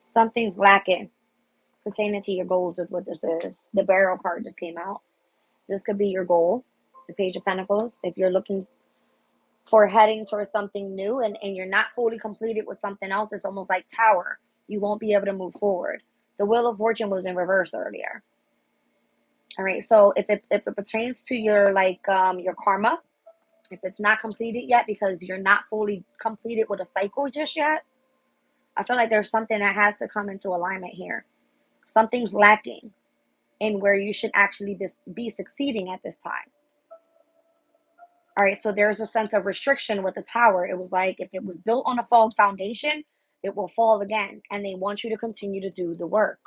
Something's lacking pertaining to your goals is what this is. The Barrel card just came out. This could be your goal. The Page of Pentacles. If you're looking for heading towards something new and you're not fully completed with something else, it's almost like Tower. You won't be able to move forward. The Wheel of Fortune was in reverse earlier. All right, so if it pertains to your your karma, if it's not completed yet because you're not fully completed with a cycle just yet, I feel like there's something that has to come into alignment here. Something's lacking in where you should actually be succeeding at this time. All right, so there's a sense of restriction with the Tower. It was like if it was built on a false foundation, it will fall again, and they want you to continue to do the work.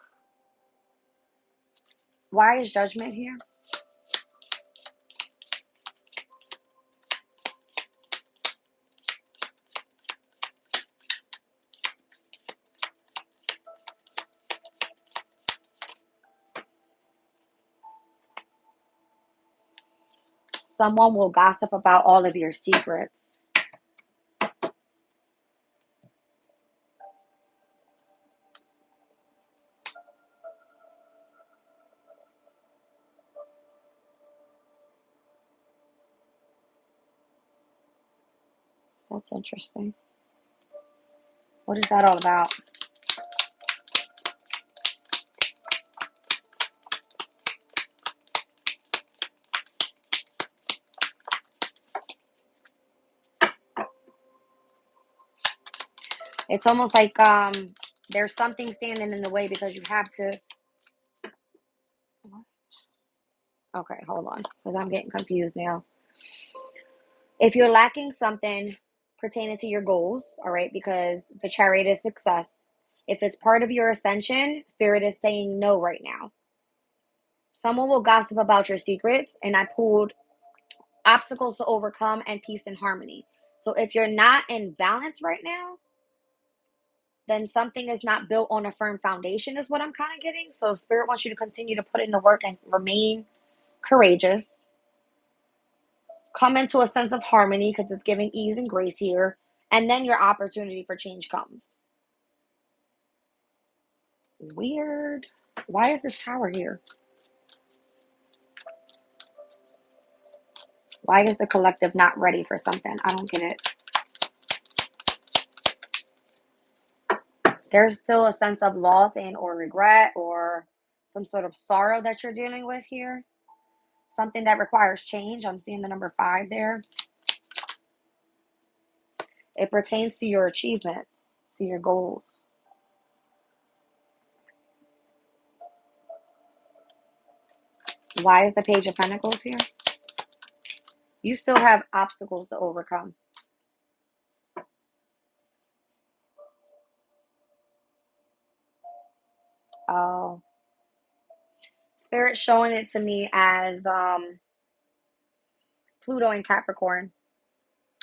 Why is Judgment here? Someone will gossip about all of your secrets. That's interesting. What is that all about? It's almost like there's something standing in the way because you have to. Okay, hold on, because I'm getting confused now. If you're lacking something pertaining to your goals, all right, because the Chariot is success. If it's part of your ascension, Spirit is saying no right now. Someone will gossip about your secrets, and I pulled obstacles to overcome and peace and harmony. So if you're not in balance right now, then something is not built on a firm foundation is what I'm kind of getting. So Spirit wants you to continue to put in the work and remain courageous. Come into a sense of harmony because it's giving ease and grace here. And then your opportunity for change comes. Weird. Why is this Tower here? Why is the collective not ready for something? I don't get it. There's still a sense of loss and or regret or some sort of sorrow that you're dealing with here. Something that requires change. I'm seeing the number 5 there. It pertains to your achievements, to your goals. Why is the Page of Pentacles here? You still have obstacles to overcome. Oh. Spirit showing it to me as Pluto and Capricorn.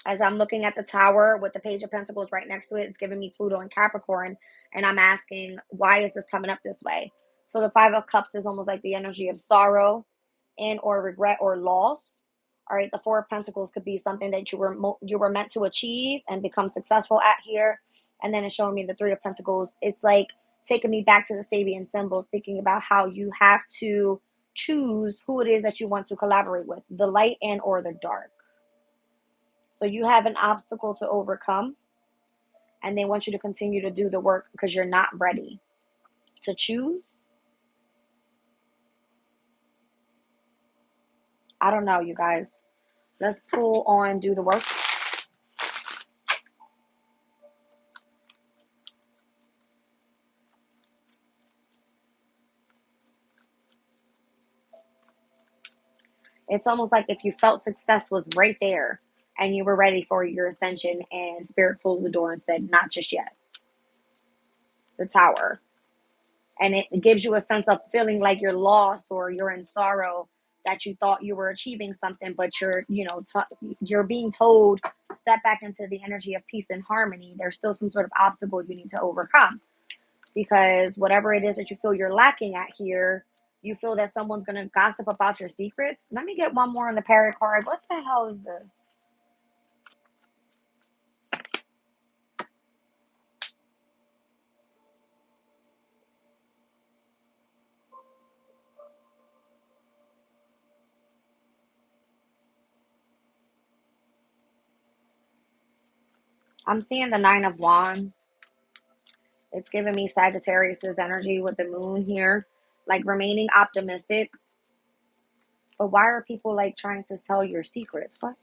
As I'm looking at the Tower with the Page of Pentacles right next to it, it's giving me Pluto and Capricorn. And I'm asking, why is this coming up this way? So the 5 of Cups is almost like the energy of sorrow and or regret or loss. All right, the 4 of Pentacles could be something that you were meant to achieve and become successful at here. And then it's showing me the 3 of Pentacles. It's like taking me back to the Sabian symbol, thinking about how you have to choose who it is that you want to collaborate with, the light and or the dark. So you have an obstacle to overcome, and they want you to continue to do the work because you're not ready to choose. I don't know, you guys. Let's pull on do the work. It's almost like if you felt success was right there and you were ready for your ascension and Spirit closed the door and said, not just yet. The Tower. And it gives you a sense of feeling like you're lost or you're in sorrow that you thought you were achieving something, but you're being told step back into the energy of peace and harmony. There's still some sort of obstacle you need to overcome because whatever it is that you feel you're lacking at here, you feel that someone's going to gossip about your secrets. Let me get one more on the Parrot card. What the hell is this? I'm seeing the Nine of Wands. It's giving me Sagittarius's energy with the moon here, like remaining optimistic. But why are people like trying to sell your secrets? What?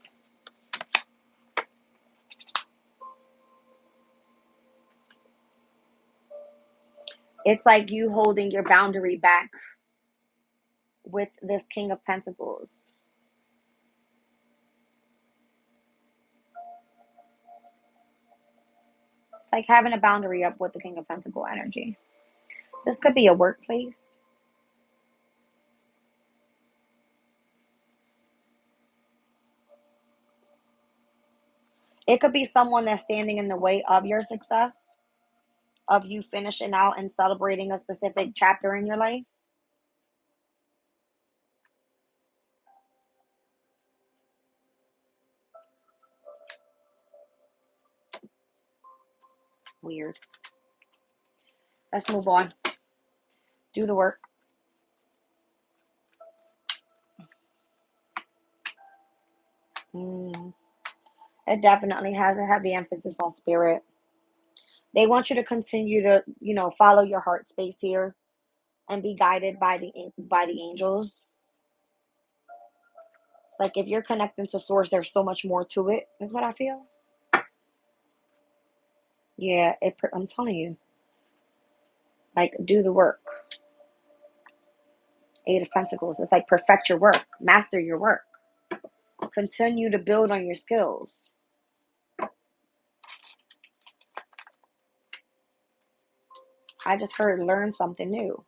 It's like you holding your boundary back with this King of Pentacles. It's like having a boundary up with the King of Pentacle energy. This could be a workplace. It could be someone that's standing in the way of your success, of you finishing out and celebrating a specific chapter in your life. Weird. Let's move on. Do the work. It definitely has a heavy emphasis on spirit. They want you to continue to, follow your heart space here and be guided by the angels. It's like if you're connecting to source, there's so much more to it, is what I feel. Yeah, I'm telling you. Like, do the work. Eight of Pentacles. It's like perfect your work. Master your work. Continue to build on your skills. I just heard learn something new.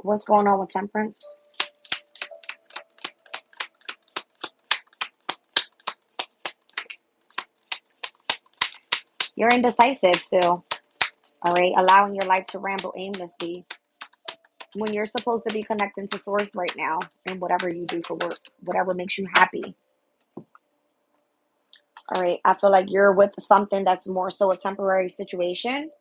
What's going on with Temperance? You're indecisive still. All right. Allowing your life to ramble aimlessly when you're supposed to be connecting to source right now in whatever you do for work, whatever makes you happy. All right. I feel like you're with something that's more so a temporary situation.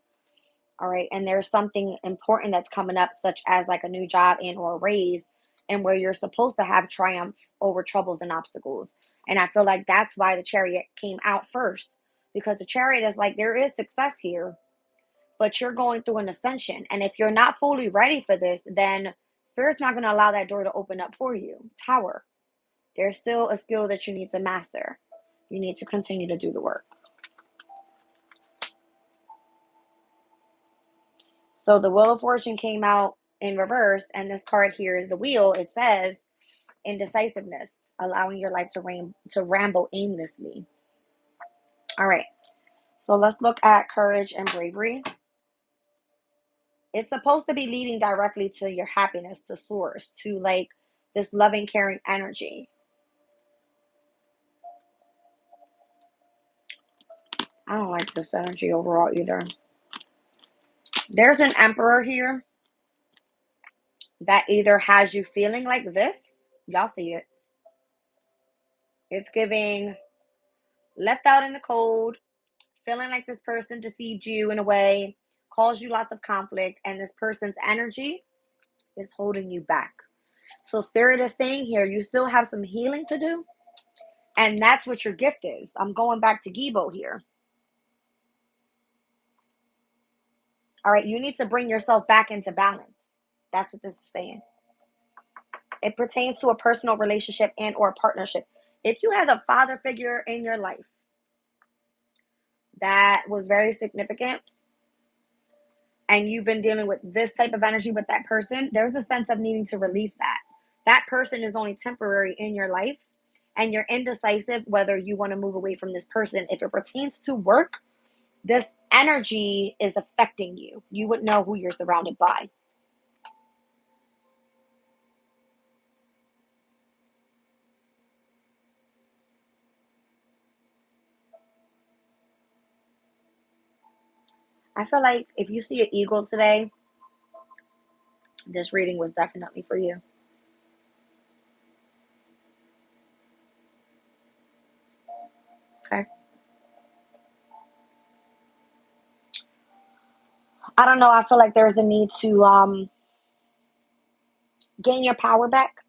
All right. And there's something important that's coming up, such as like a new job and or a raise, and where you're supposed to have triumph over troubles and obstacles. And I feel like that's why the Chariot came out first, because the Chariot is like, there is success here, but you're going through an ascension. And if you're not fully ready for this, then Spirit's not going to allow that door to open up for you. Tower. There's still a skill that you need to master. You need to continue to do the work. So the Wheel of Fortune came out in reverse, and this card here is the wheel. It says indecisiveness, allowing your life to ramble aimlessly. All right. So let's look at courage and bravery. It's supposed to be leading directly to your happiness, to source, to like this loving, caring energy. I don't like this energy overall either. There's an Emperor here that either has you feeling like this. Y'all see it. It's giving left out in the cold, feeling like this person deceived you in a way, caused you lots of conflict, and this person's energy is holding you back. So Spirit is saying here, you still have some healing to do, and that's what your gift is. I'm going back to Gibo here. All right, you need to bring yourself back into balance. That's what this is saying. It pertains to a personal relationship and or partnership. If you had a father figure in your life that was very significant, and you've been dealing with this type of energy with that person, there's a sense of needing to release that. That person is only temporary in your life, and you're indecisive whether you want to move away from this person. If it pertains to work, this energy is affecting you. You would know who you're surrounded by. I feel like if you see an eagle today, this reading was definitely for you. Okay. I don't know. I feel like there's a need to gain your power back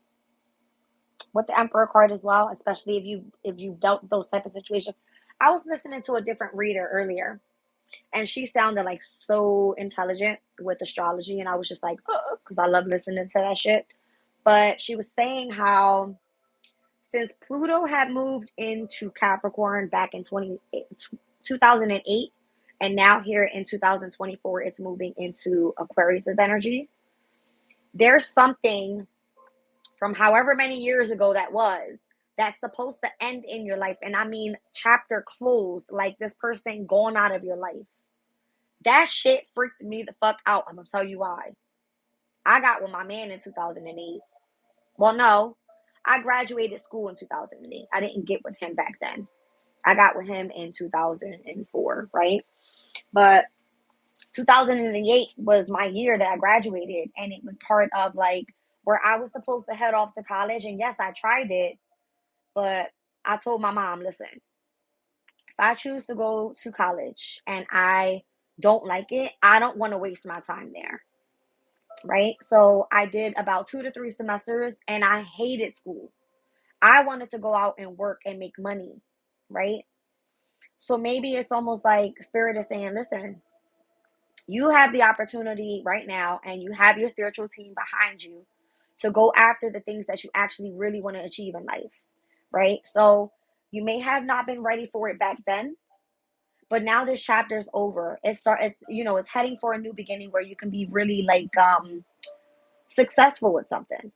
with the Emperor card as well, especially if you dealt those type of situations. I was listening to a different reader earlier, and she sounded like so intelligent with astrology, and I was just like, oh, because I love listening to that shit. But she was saying how since Pluto had moved into Capricorn back in 2008, and now here in 2024, it's moving into Aquarius's energy. There's something from however many years ago that was that's supposed to end in your life. And I mean, chapter closed, like this person gone out of your life. That shit freaked me the fuck out. I'm gonna tell you why. I got with my man in 2008. Well, no, I graduated school in 2008. I didn't get with him back then. I got with him in 2004, right? But 2008 was my year that I graduated, and it was part of like where I was supposed to head off to college. And yes, I tried it, but I told my mom, listen, if I choose to go to college and I don't like it, I don't want to waste my time there. Right. So I did about 2 to 3 semesters and I hated school. I wanted to go out and work and make money. Right. So maybe it's almost like Spirit is saying, listen, you have the opportunity right now and you have your spiritual team behind you to go after the things that you actually really want to achieve in life. Right. So you may have not been ready for it back then, but now this chapter's over. It's heading for a new beginning where you can be really like successful with something.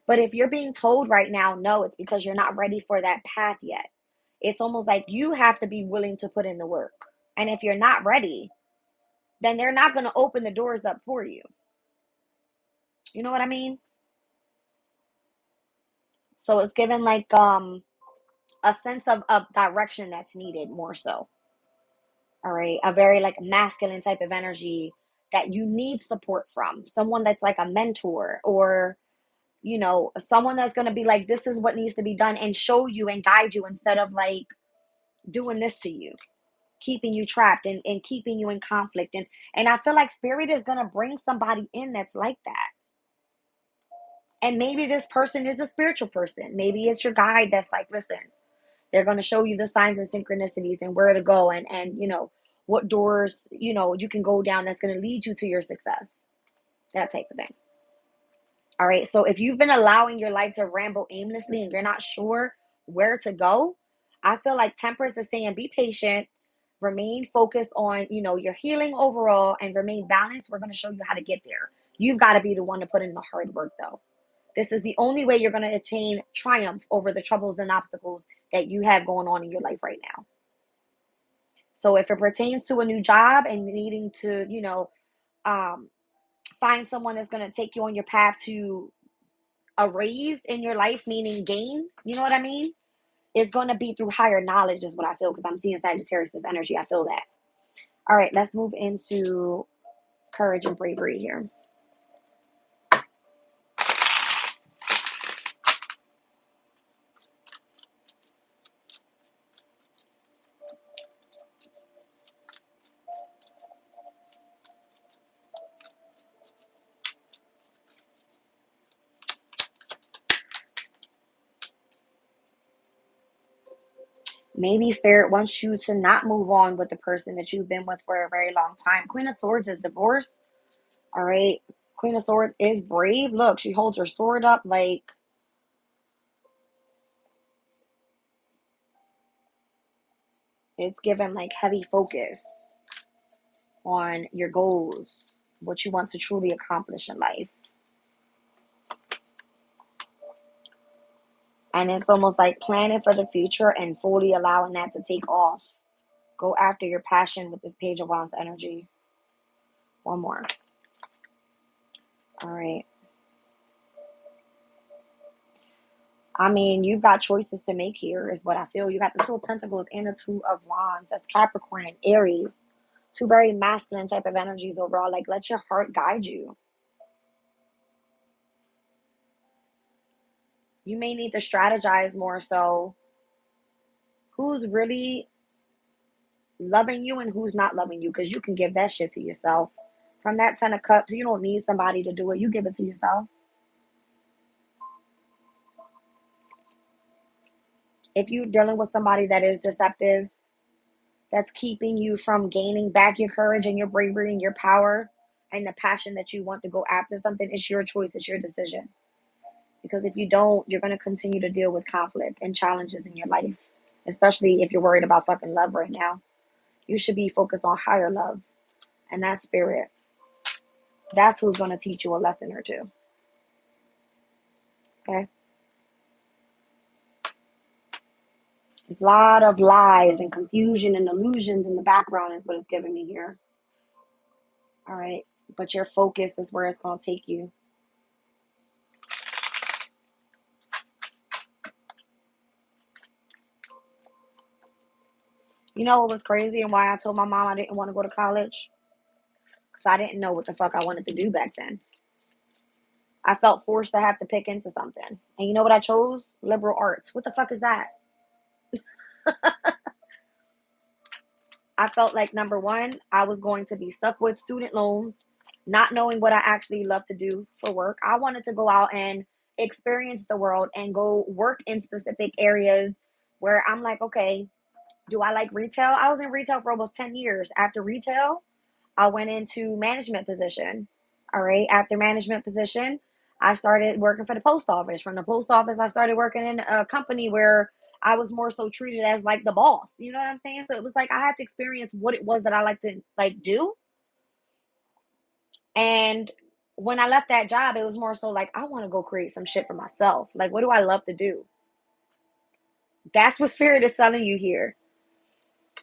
But if you're being told right now, no, it's because you're not ready for that path yet. It's almost like you have to be willing to put in the work. And if you're not ready, then they're not going to open the doors up for you. You know what I mean? So it's given like a sense of direction that's needed more so. All right. A very like masculine type of energy that you need support from. Someone that's like a mentor or someone that's going to be like, this is what needs to be done and show you and guide you instead of like doing this to you, keeping you trapped and keeping you in conflict. And I feel like spirit is going to bring somebody in that's like that. And maybe this person is a spiritual person. Maybe it's your guide that's like, listen, they're going to show you the signs and synchronicities and where to go and what doors, you can go down that's going to lead you to your success. That type of thing. All right. So if you've been allowing your life to ramble aimlessly and you're not sure where to go, I feel like Temperance is saying be patient, remain focused on, your healing overall and remain balanced. We're going to show you how to get there. You've got to be the one to put in the hard work though. This is the only way you're going to attain triumph over the troubles and obstacles that you have going on in your life right now. So if it pertains to a new job and needing to, um, find someone that's going to take you on your path to a raise in your life, meaning gain, you know what I mean? It's going to be through higher knowledge, is what I feel, because I'm seeing Sagittarius' energy. I feel that. All right, let's move into courage and bravery here. Maybe Spirit wants you to not move on with the person that you've been with for a very long time. Queen of Swords is divorced. All right. Queen of Swords is brave. Look, she holds her sword up like it's given like heavy focus on your goals, what you want to truly accomplish in life. And it's almost like planning for the future and fully allowing that to take off. Go after your passion with this Page of Wands energy. One more. All right. I mean, you've got choices to make here, is what I feel. You got the Two of Pentacles and the Two of Wands. That's Capricorn and Aries. Two very masculine type of energies overall. Like, let your heart guide you. You may need to strategize more so who's really loving you and who's not loving you, because you can give that shit to yourself. From that 10 of cups, you don't need somebody to do it. You give it to yourself. If you're dealing with somebody that is deceptive, that's keeping you from gaining back your courage and your bravery and your power and the passion that you want to go after something, it's your choice, it's your decision. Because if you don't, you're going to continue to deal with conflict and challenges in your life, especially if you're worried about fucking love right now. You should be focused on higher love and that spirit. That's who's going to teach you a lesson or two. Okay? There's a lot of lies and confusion and illusions in the background is what it's giving me here. All right. But your focus is where it's going to take you. You know what was crazy and why I told my mom I didn't want to go to college? Because I didn't know what the fuck I wanted to do back then. I felt forced to have to pick into something. And you know what I chose? Liberal arts. What the fuck is that? I felt like, number one, I was going to be stuck with student loans, not knowing what I actually love to do for work. I wanted to go out and experience the world and go work in specific areas where I'm like, okay, do I like retail? I was in retail for almost 10 years. After retail, I went into management position. All right. After management position, I started working for the post office. From the post office, I started working in a company where I was more so treated as like the boss. You know what I'm saying? So it was like I had to experience what it was that I like to like do. And when I left that job, it was more so like I want to go create some shit for myself. Like, what do I love to do? That's what spirit is telling you here.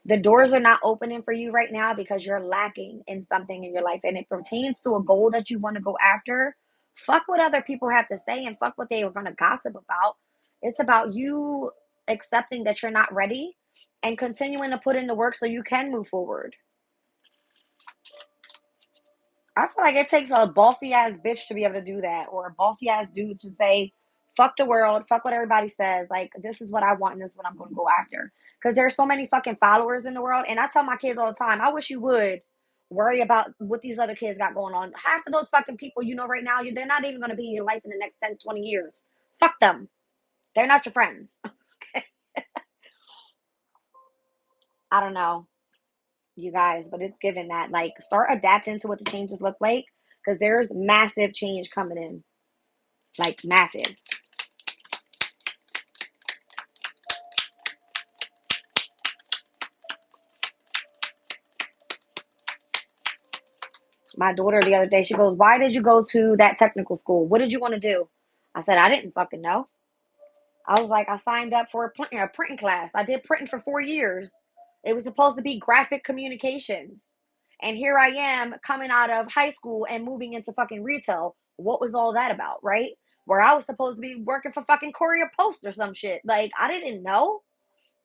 The doors are not opening for you right now because you're lacking in something in your life and it pertains to a goal that you want to go after. Fuck what other people have to say and fuck what they were going to gossip about. It's about you accepting that you're not ready and continuing to put in the work so you can move forward. I feel like it takes a bossy ass bitch to be able to do that, or a bossy ass dude to say, fuck the world, fuck what everybody says. Like, this is what I want and this is what I'm going to go after. Because there's so many fucking followers in the world. And I tell my kids all the time, I wish you would worry about what these other kids got going on. Half of those fucking people you know right now, they're not even going to be in your life in the next 10, 20 years. Fuck them. They're not your friends. Okay. I don't know, you guys, but it's given that. Like, start adapting to what the changes look like because there's massive change coming in. Like, massive. My daughter the other day, she goes, why did you go to that technical school? What did you want to do? I said, I didn't fucking know. I was like, I signed up for a printing class. I did printing for 4 years. It was supposed to be graphic communications. And here I am coming out of high school and moving into fucking retail. What was all that about, right? Where I was supposed to be working for fucking Courier Post or some shit. Like, I didn't know.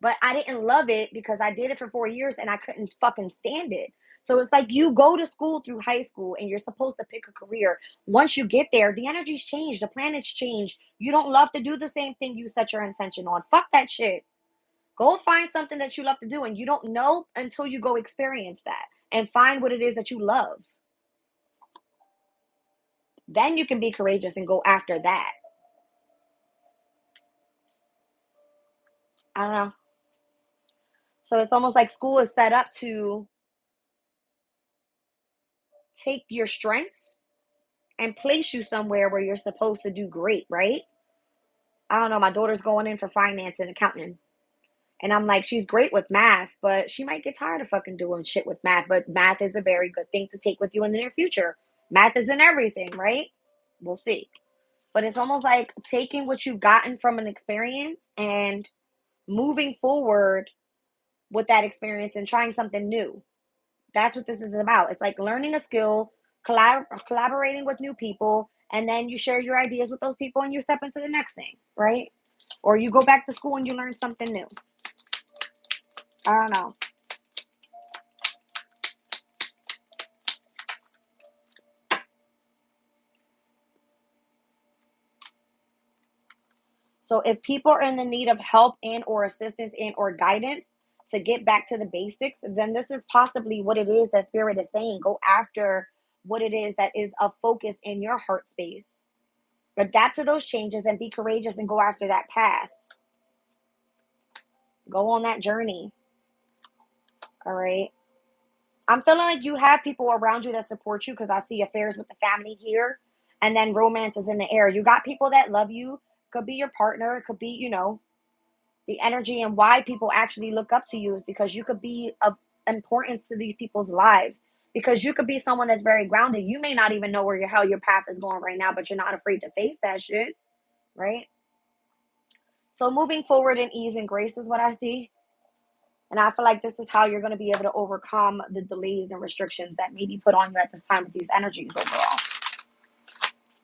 But I didn't love it because I did it for 4 years and I couldn't fucking stand it. So it's like you go to school through high school and you're supposed to pick a career. Once you get there, the energies change, the planets change. You don't love to do the same thing you set your intention on. Fuck that shit. Go find something that you love to do and you don't know until you go experience that and find what it is that you love. Then you can be courageous and go after that. I don't know. So it's almost like school is set up to take your strengths and place you somewhere where you're supposed to do great, right? I don't know. My daughter's going in for finance and accounting. And I'm like, she's great with math, but she might get tired of fucking doing shit with math. But math is a very good thing to take with you in the near future. Math is in everything, right? We'll see. But it's almost like taking what you've gotten from an experience and moving forward with that experience and trying something new. That's what this is about. It's like learning a skill, collaborating with new people, and then you share your ideas with those people and you step into the next thing, right? Or you go back to school and you learn something new. I don't know. So if people are in the need of help and or assistance and or guidance to get back to the basics, then this is possibly what it is that spirit is saying. Go after what it is that is a focus in your heart space. Adapt to those changes and be courageous and go after that path. Go on that journey. All right. I'm feeling like you have people around you that support you because I see affairs with the family here. And then romance is in the air. You got people that love you. Could be your partner. It could be, the energy, and why people actually look up to you is because you could be of importance to these people's lives. Because you could be someone that's very grounded. You may not even know where your hell your path is going right now, but you're not afraid to face that shit, right? So moving forward in ease and grace is what I see. And I feel like this is how you're going to be able to overcome the delays and restrictions that may be put on you at this time with these energies overall.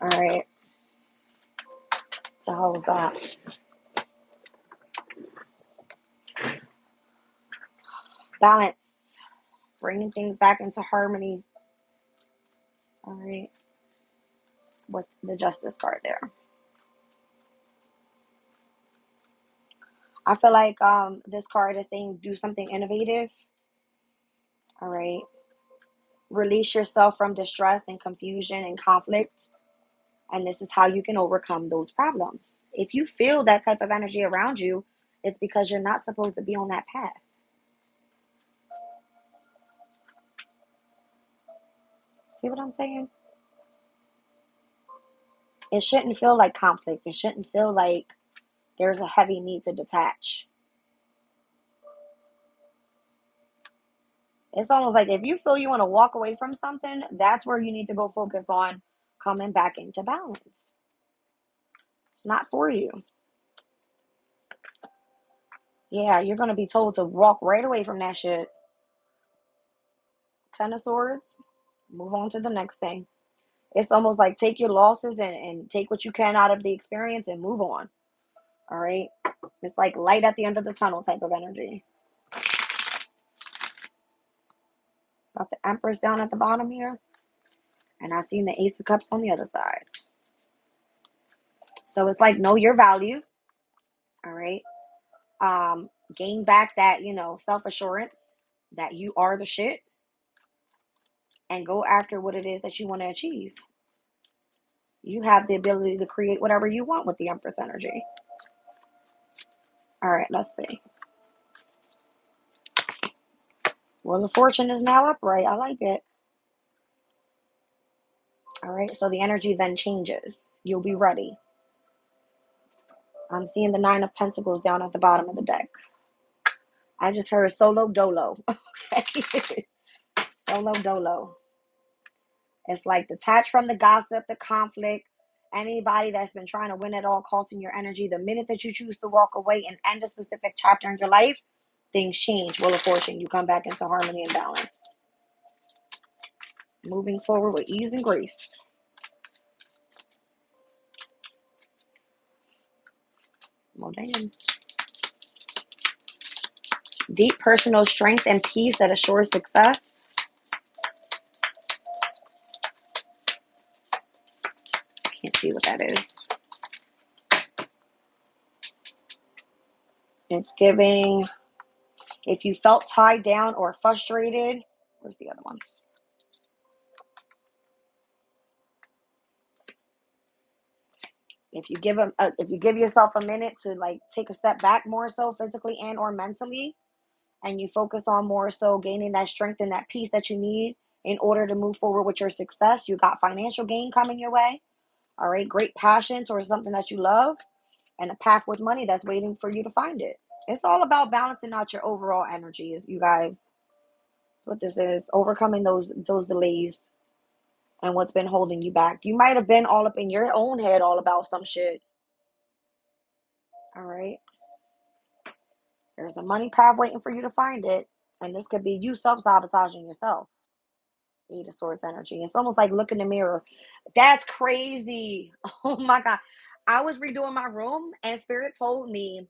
All right. The hell was that? Balance. Bringing things back into harmony. All right. With the Justice card there. I feel like this card is saying do something innovative. All right. Release yourself from distress and confusion and conflict. And this is how you can overcome those problems. If you feel that type of energy around you, it's because you're not supposed to be on that path. See what I'm saying? It shouldn't feel like conflict. It shouldn't feel like there's a heavy need to detach. It's almost like if you feel you want to walk away from something, that's where you need to go focus on coming back into balance. It's not for you. Yeah, you're going to be told to walk right away from that shit. Ten of Swords, move on to the next thing. It's almost like take your losses and take what you can out of the experience and move on. All right? It's like light at the end of the tunnel type of energy. Got the Empress down at the bottom here. And I seen the Ace of Cups on the other side. So it's like know your value. All right? Gain back that, self-assurance that you are the shit. And go after what it is that you want to achieve. You have the ability to create whatever you want with the Empress energy. All right, let's see. Well, the fortune is now upright. I like it. All right, so the energy then changes. You'll be ready. I'm seeing the Nine of Pentacles down at the bottom of the deck. I just heard solo dolo. Okay. Solo dolo. It's like detach from the gossip, the conflict, anybody that's been trying to win at all costs in your energy. The minute that you choose to walk away and end a specific chapter in your life, things change. Wheel of Fortune, you come back into harmony and balance. Moving forward with ease and grace. Well, damn. Deep personal strength and peace that assures success. Can't see what that is. It's giving, if you felt tied down or frustrated, where's the other one? If you give yourself a minute to like take a step back more so physically and or mentally, and you focus on more so gaining that strength and that peace that you need in order to move forward with your success, you got financial gain coming your way. All right, great passion towards something that you love, and a path with money that's waiting for you to find it. It's all about balancing out your overall energies, you guys. That's what this is. Overcoming those delays and what's been holding you back. You might have been all up in your own head all about some shit. All right. There's a money path waiting for you to find it. And this could be you self-sabotaging yourself. Eight of Swords energy. It's almost like look in the mirror. That's crazy. Oh my God. I was redoing my room and Spirit told me,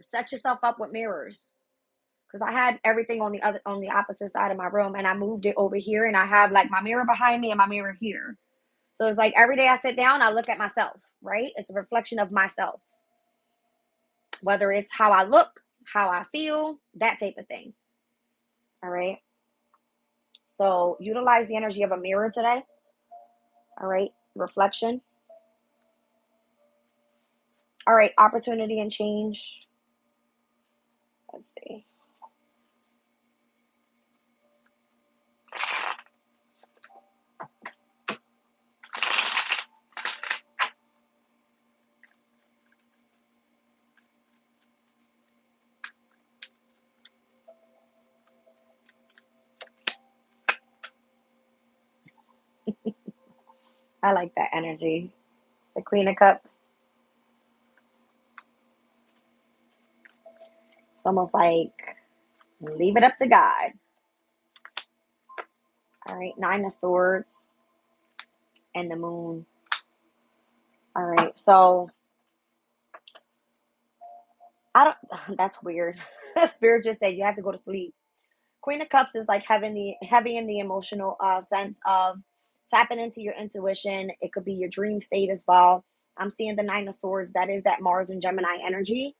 set yourself up with mirrors. Because I had everything on the opposite side of my room and I moved it over here and I have like my mirror behind me and my mirror here. So it's like every day I sit down, I look at myself, right? It's a reflection of myself. whether it's how I look, how I feel, that type of thing. All right. So utilize the energy of a mirror today. All right. Reflection. All right. Opportunity and change. Let's see. I like that energy. The Queen of Cups. It's almost like leave it up to God. All right. Nine of Swords and the Moon. All right. So I don't, that's weird. Spirit just said you have to go to sleep. Queen of Cups is like having the heavy in the emotional sense of tapping into your intuition. It could be your dream state as well. I'm seeing the Nine of Swords. That is that Mars and Gemini energy,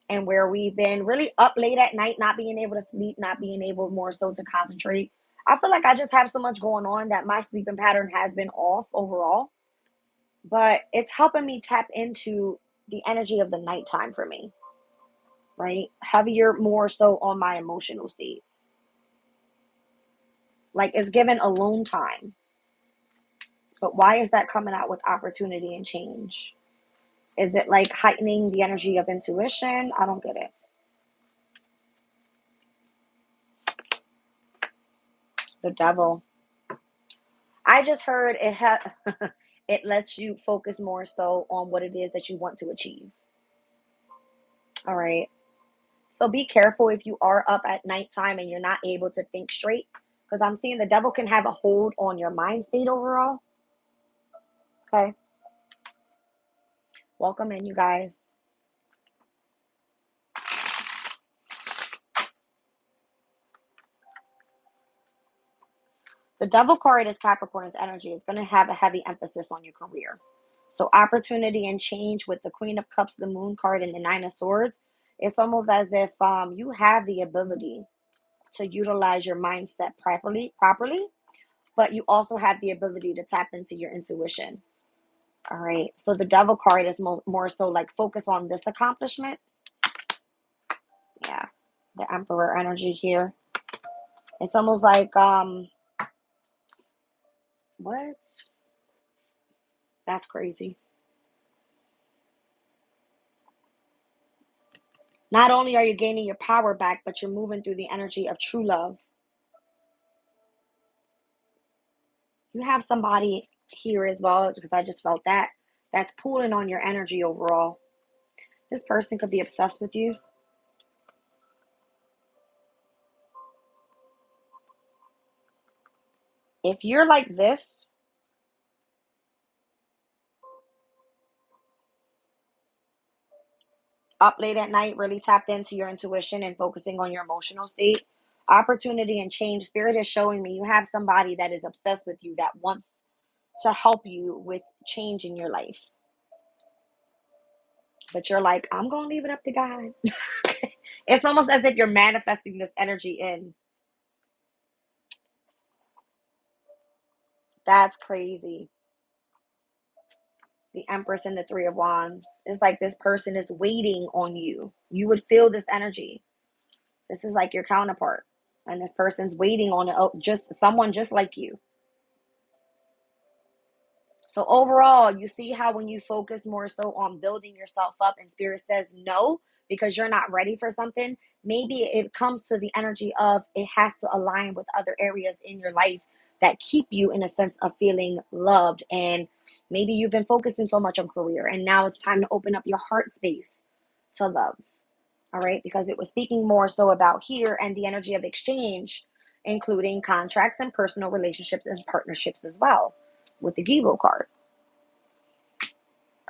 and where we've been really up late at night, not being able to sleep, not being able more so to concentrate. I feel like I just have so much going on that my sleeping pattern has been off overall, but it's helping me tap into the energy of the nighttime for me, right? Heavier, more so on my emotional state. Like it's given alone time. But why is that coming out with opportunity and change? Is it like heightening the energy of intuition? I don't get it. The devil. I just heard it lets you focus more so on what it is that you want to achieve. All right. So be careful if you are up at nighttime and you're not able to think straight. Because I'm seeing the devil can have a hold on your mind state overall. Okay. Welcome in, you guys. The devil card is Capricorn's energy. It's going to have a heavy emphasis on your career. So opportunity and change with the Queen of Cups, the Moon card, and the Nine of Swords. It's almost as if you have the ability to utilize your mindset properly, but you also have the ability to tap into your intuition. All right. So the devil card is more so like focus on this accomplishment. Yeah. The Emperor energy here. It's almost like what? That's crazy. Not only are you gaining your power back, but you're moving through the energy of true love. You have somebody here as well, because I just felt that, that's pulling on your energy overall. This person could be obsessed with you. If you're like this, up late at night, really tapped into your intuition and focusing on your emotional state, opportunity and change, spirit is showing me you have somebody that is obsessed with you, that wants to help you with change in your life. But you're like, I'm going to leave it up to God. It's almost as if you're manifesting this energy in. That's crazy. The Empress and the Three of Wands. It's like this person is waiting on you. You would feel this energy. This is like your counterpart. And this person's waiting on it. Oh, just someone just like you. So overall, you see how when you focus more so on building yourself up and spirit says no because you're not ready for something, maybe it comes to the energy of it has to align with other areas in your life that keep you in a sense of feeling loved. And maybe you've been focusing so much on career and now it's time to open up your heart space to love. All right, because it was speaking more so about here and the energy of exchange, including contracts and personal relationships and partnerships as well with the Gibo card.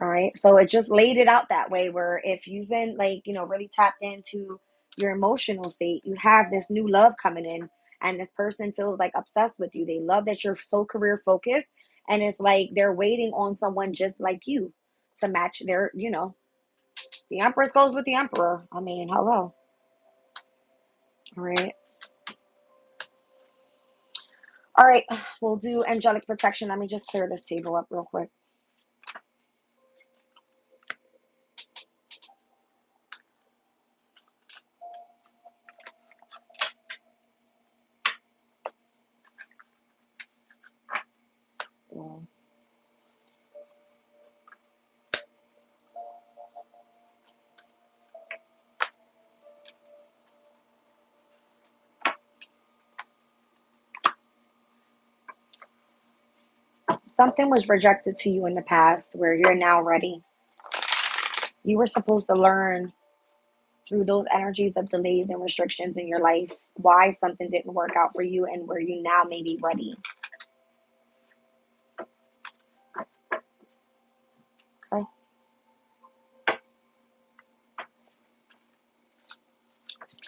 All right. So it just laid it out that way where if you've been like, really tapped into your emotional state, you have this new love coming in and this person feels like obsessed with you. They love that you're so career focused and it's like they're waiting on someone just like you to match their. The Empress goes with the Emperor. I mean, hello. All right. All right. We'll do angelic protection. Let me just clear this table up real quick. Yeah. Something was rejected to you in the past where you're now ready. You were supposed to learn through those energies of delays and restrictions in your life why something didn't work out for you and where you now may be ready. Okay.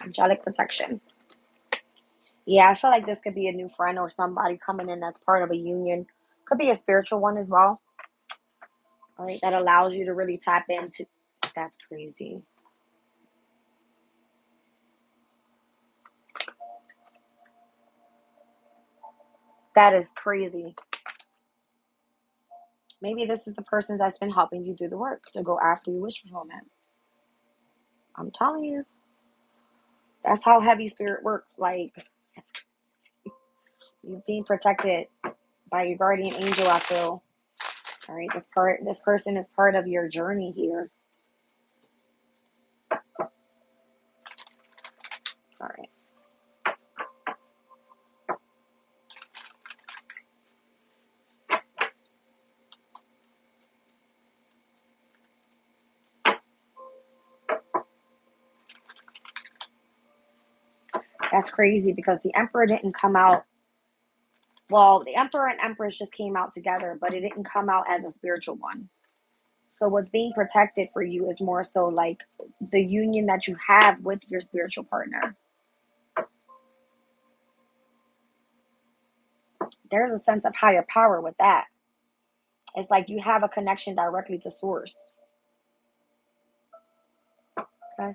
Angelic protection. Yeah, I feel like this could be a new friend or somebody coming in that's part of a union. Could be a spiritual one as well. All right. That allows you to really tap into. That's crazy. That is crazy. Maybe this is the person that's been helping you do the work to go after your wish fulfillment. I'm telling you. That's how heavy spirit works. Like, you're being protected by your guardian angel, I feel. All right. This person is part of your journey here. All right. That's crazy because the emperor didn't come out. Well, the emperor and empress just came out together, but it didn't come out as a spiritual one. So what's being protected for you is more so like the union that you have with your spiritual partner. There's a sense of higher power with that. It's like you have a connection directly to source. Okay.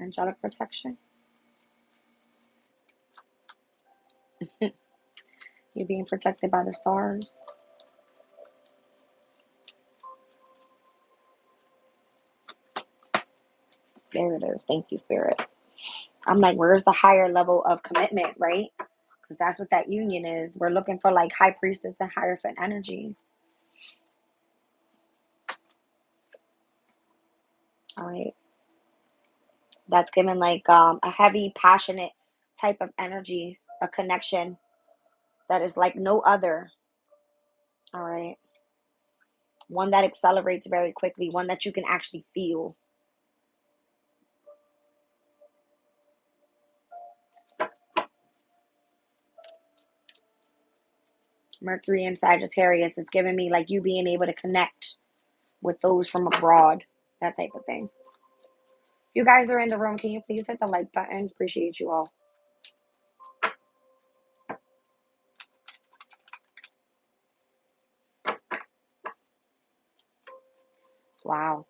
Angelic protection. You're being protected by the stars. There it is. Thank you, Spirit. I'm like, where's the higher level of commitment, right? Because that's what that union is. We're looking for like high priestess and hierophant energy. All right. That's given like a heavy, passionate type of energy, a connection that is like no other. All right. One that accelerates very quickly, one that you can actually feel. Mercury and Sagittarius, it's giving me like you being able to connect with those from abroad, that type of thing. You guys are in the room. Can you please hit the like button? Appreciate you all. Wow.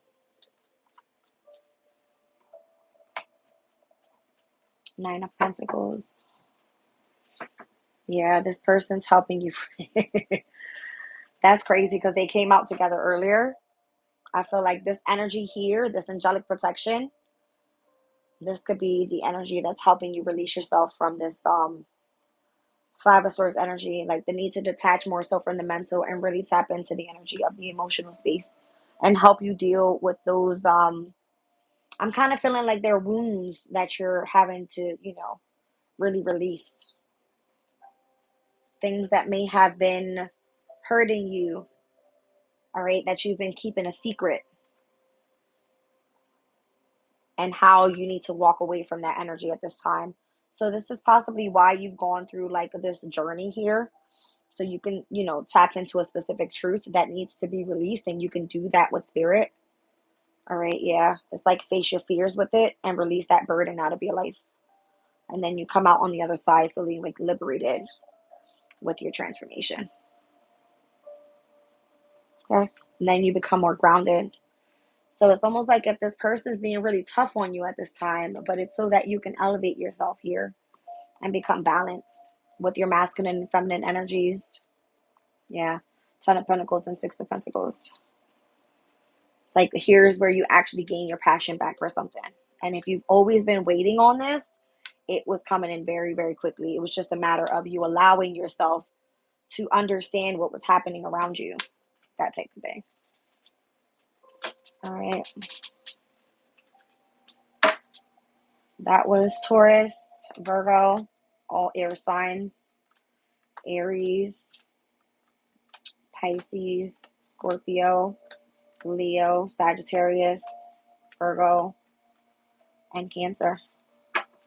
Nine of Pentacles. Yeah, this person's helping you. That's crazy because they came out together earlier. I feel like this energy here, this angelic protection, this could be the energy that's helping you release yourself from this Five of Swords energy, like the need to detach more so from the mental and really tap into the energy of the emotional space and help you deal with those I'm kind of feeling like they're wounds that you're having to, really release. Things that may have been hurting you, all right, that you've been keeping a secret, and how you need to walk away from that energy at this time. So this is possibly why you've gone through like this journey here. So you can, tap into a specific truth that needs to be released, and you can do that with spirit. All right, yeah. It's like face your fears with it and release that burden out of your life. And then you come out on the other side feeling like liberated with your transformation. Okay. And then you become more grounded. So it's almost like if this person's being really tough on you at this time, but it's so that you can elevate yourself here and become balanced with your masculine and feminine energies. Yeah. Ten of Pentacles and Six of Pentacles. It's like here's where you actually gain your passion back for something. And if you've always been waiting on this, it was coming in very, very quickly. It was just a matter of you allowing yourself to understand what was happening around you, that type of thing. All right. That was Taurus, Virgo, all air signs, Aries, Pisces, Scorpio, Leo, Sagittarius, Virgo, and Cancer.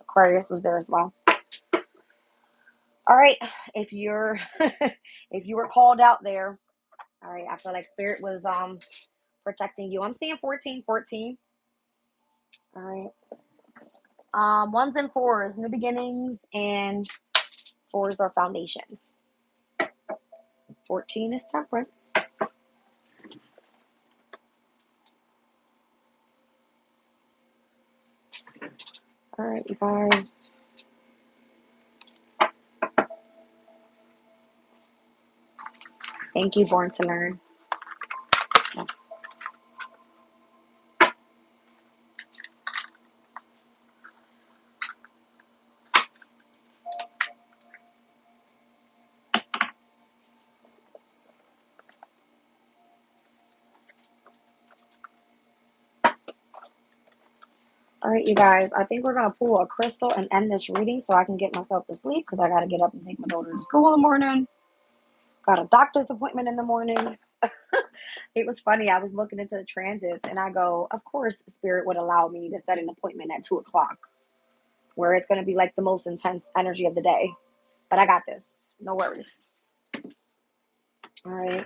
Aquarius was there as well. All right, if you're if you were called out there, all right, I feel like spirit was protecting you. I'm seeing 1414. All right. Ones and fours, new beginnings, and fours are foundation. 14 is temperance. All right, you guys. Thank you, Born to Learn. All right, you guys. I think we're going to pull a crystal and end this reading so I can get myself to sleep because I got to get up and take my daughter to school in the morning. Got a doctor's appointment in the morning. It was funny. I was looking into the transits and I go, of course, Spirit would allow me to set an appointment at 2 o'clock where it's going to be like the most intense energy of the day. But I got this. No worries. All right.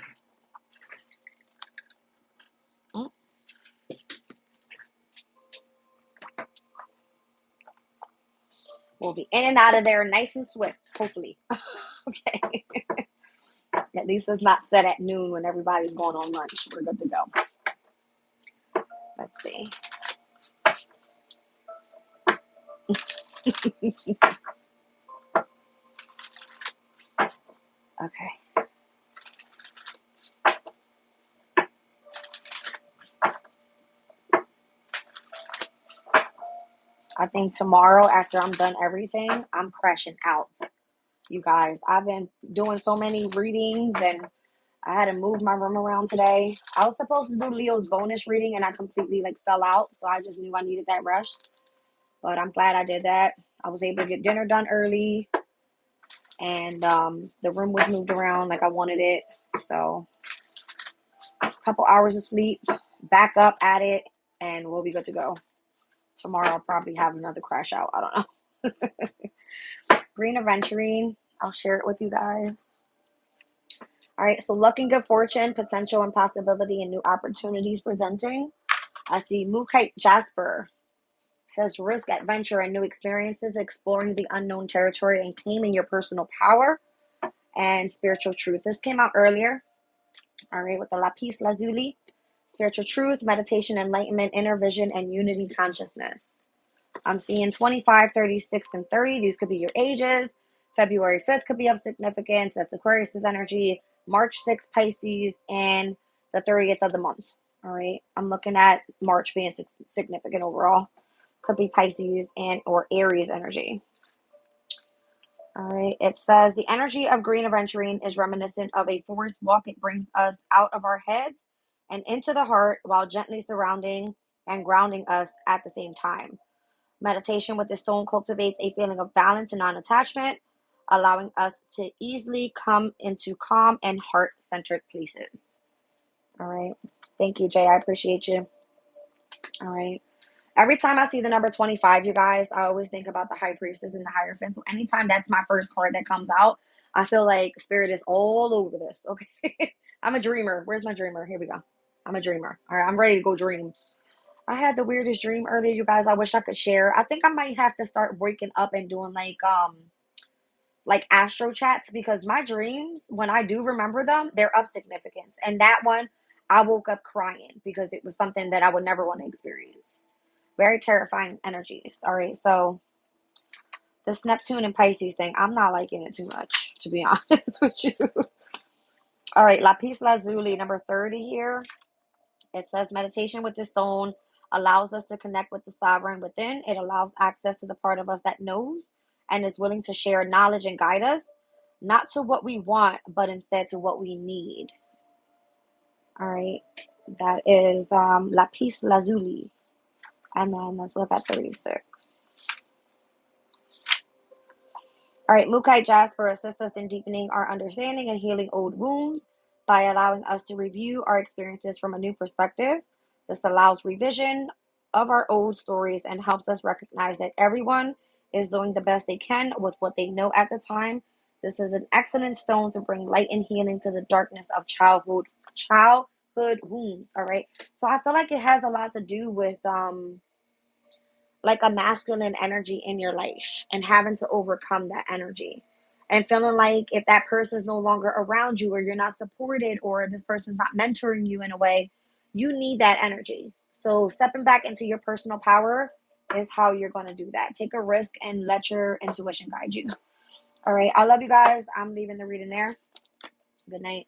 We'll be in and out of there nice and swift, hopefully. Okay. At least it's not set at noon when everybody's going on lunch. We're good to go. Let's see. Okay. I think tomorrow, after I'm done everything, I'm crashing out. You guys, I've been doing so many readings and I had to move my room around today. I was supposed to do Leo's bonus reading and I completely fell out. So I just knew I needed that rest. But I'm glad I did that. I was able to get dinner done early. And the room was moved around like I wanted it. So a couple hours of sleep, back up at it, and we'll be good to go. Tomorrow I'll probably have another crash out. I don't know. Green Aventurine. I'll share it with you guys. All right, so luck and good fortune, potential and possibility, and new opportunities presenting. I see Mookite Jasper. Says risk, adventure, and new experiences, exploring the unknown territory and claiming your personal power and spiritual truth. This came out earlier. All right, with the Lapis Lazuli. Spiritual truth, meditation, enlightenment, inner vision, and unity consciousness. I'm seeing 25, 36, and 30. These could be your ages. February 5th could be of significance. That's Aquarius's energy. March 6th, Pisces, and the 30th of the month. All right. I'm looking at March being significant overall. Could be Pisces and or Aries energy. All right. It says the energy of Green Aventurine is reminiscent of a forest walk. It brings us out of our heads and into the heart while gently surrounding and grounding us at the same time. Meditation with the stone cultivates a feeling of balance and non-attachment, allowing us to easily come into calm and heart-centered places. All right. Thank you, Jay. I appreciate you. All right. Every time I see the number 25, you guys, I always think about the High Priestess and the Hierophant. So anytime that's my first card that comes out, I feel like Spirit is all over this. Okay. I'm a dreamer. Where's my dreamer? Here we go. I'm a dreamer. All right. I'm ready to go dream. I had the weirdest dream earlier, you guys. I wish I could share. I think I might have to start breaking up and doing like astro chats because my dreams, when I do remember them, they're of significance. And that one, I woke up crying because it was something that I would never want to experience. Very terrifying energies. All right, so this Neptune and Pisces thing, I'm not liking it too much, to be honest with you. All right, Lapis Lazuli, number 30 here. It says meditation with the stone allows us to connect with the sovereign within. It allows access to the part of us that knows and is willing to share knowledge and guide us, not to what we want, but instead to what we need. All right, that is Lapis Lazuli. And then let's look at 36. All right, Mukai Jasper assists us in deepening our understanding and healing old wounds by allowing us to review our experiences from a new perspective. This allows revision of our old stories and helps us recognize that everyone is doing the best they can with what they know at the time. This is an excellent stone to bring light and healing to the darkness of childhood wounds. All right. So I feel like it has a lot to do with like a masculine energy in your life and having to overcome that energy and feeling like if that person is no longer around you or you're not supported or this person's not mentoring you in a way, you need that energy. So stepping back into your personal power is how you're going to do that. Take a risk and let your intuition guide you. All right. I love you guys. I'm leaving the reading there. Good night.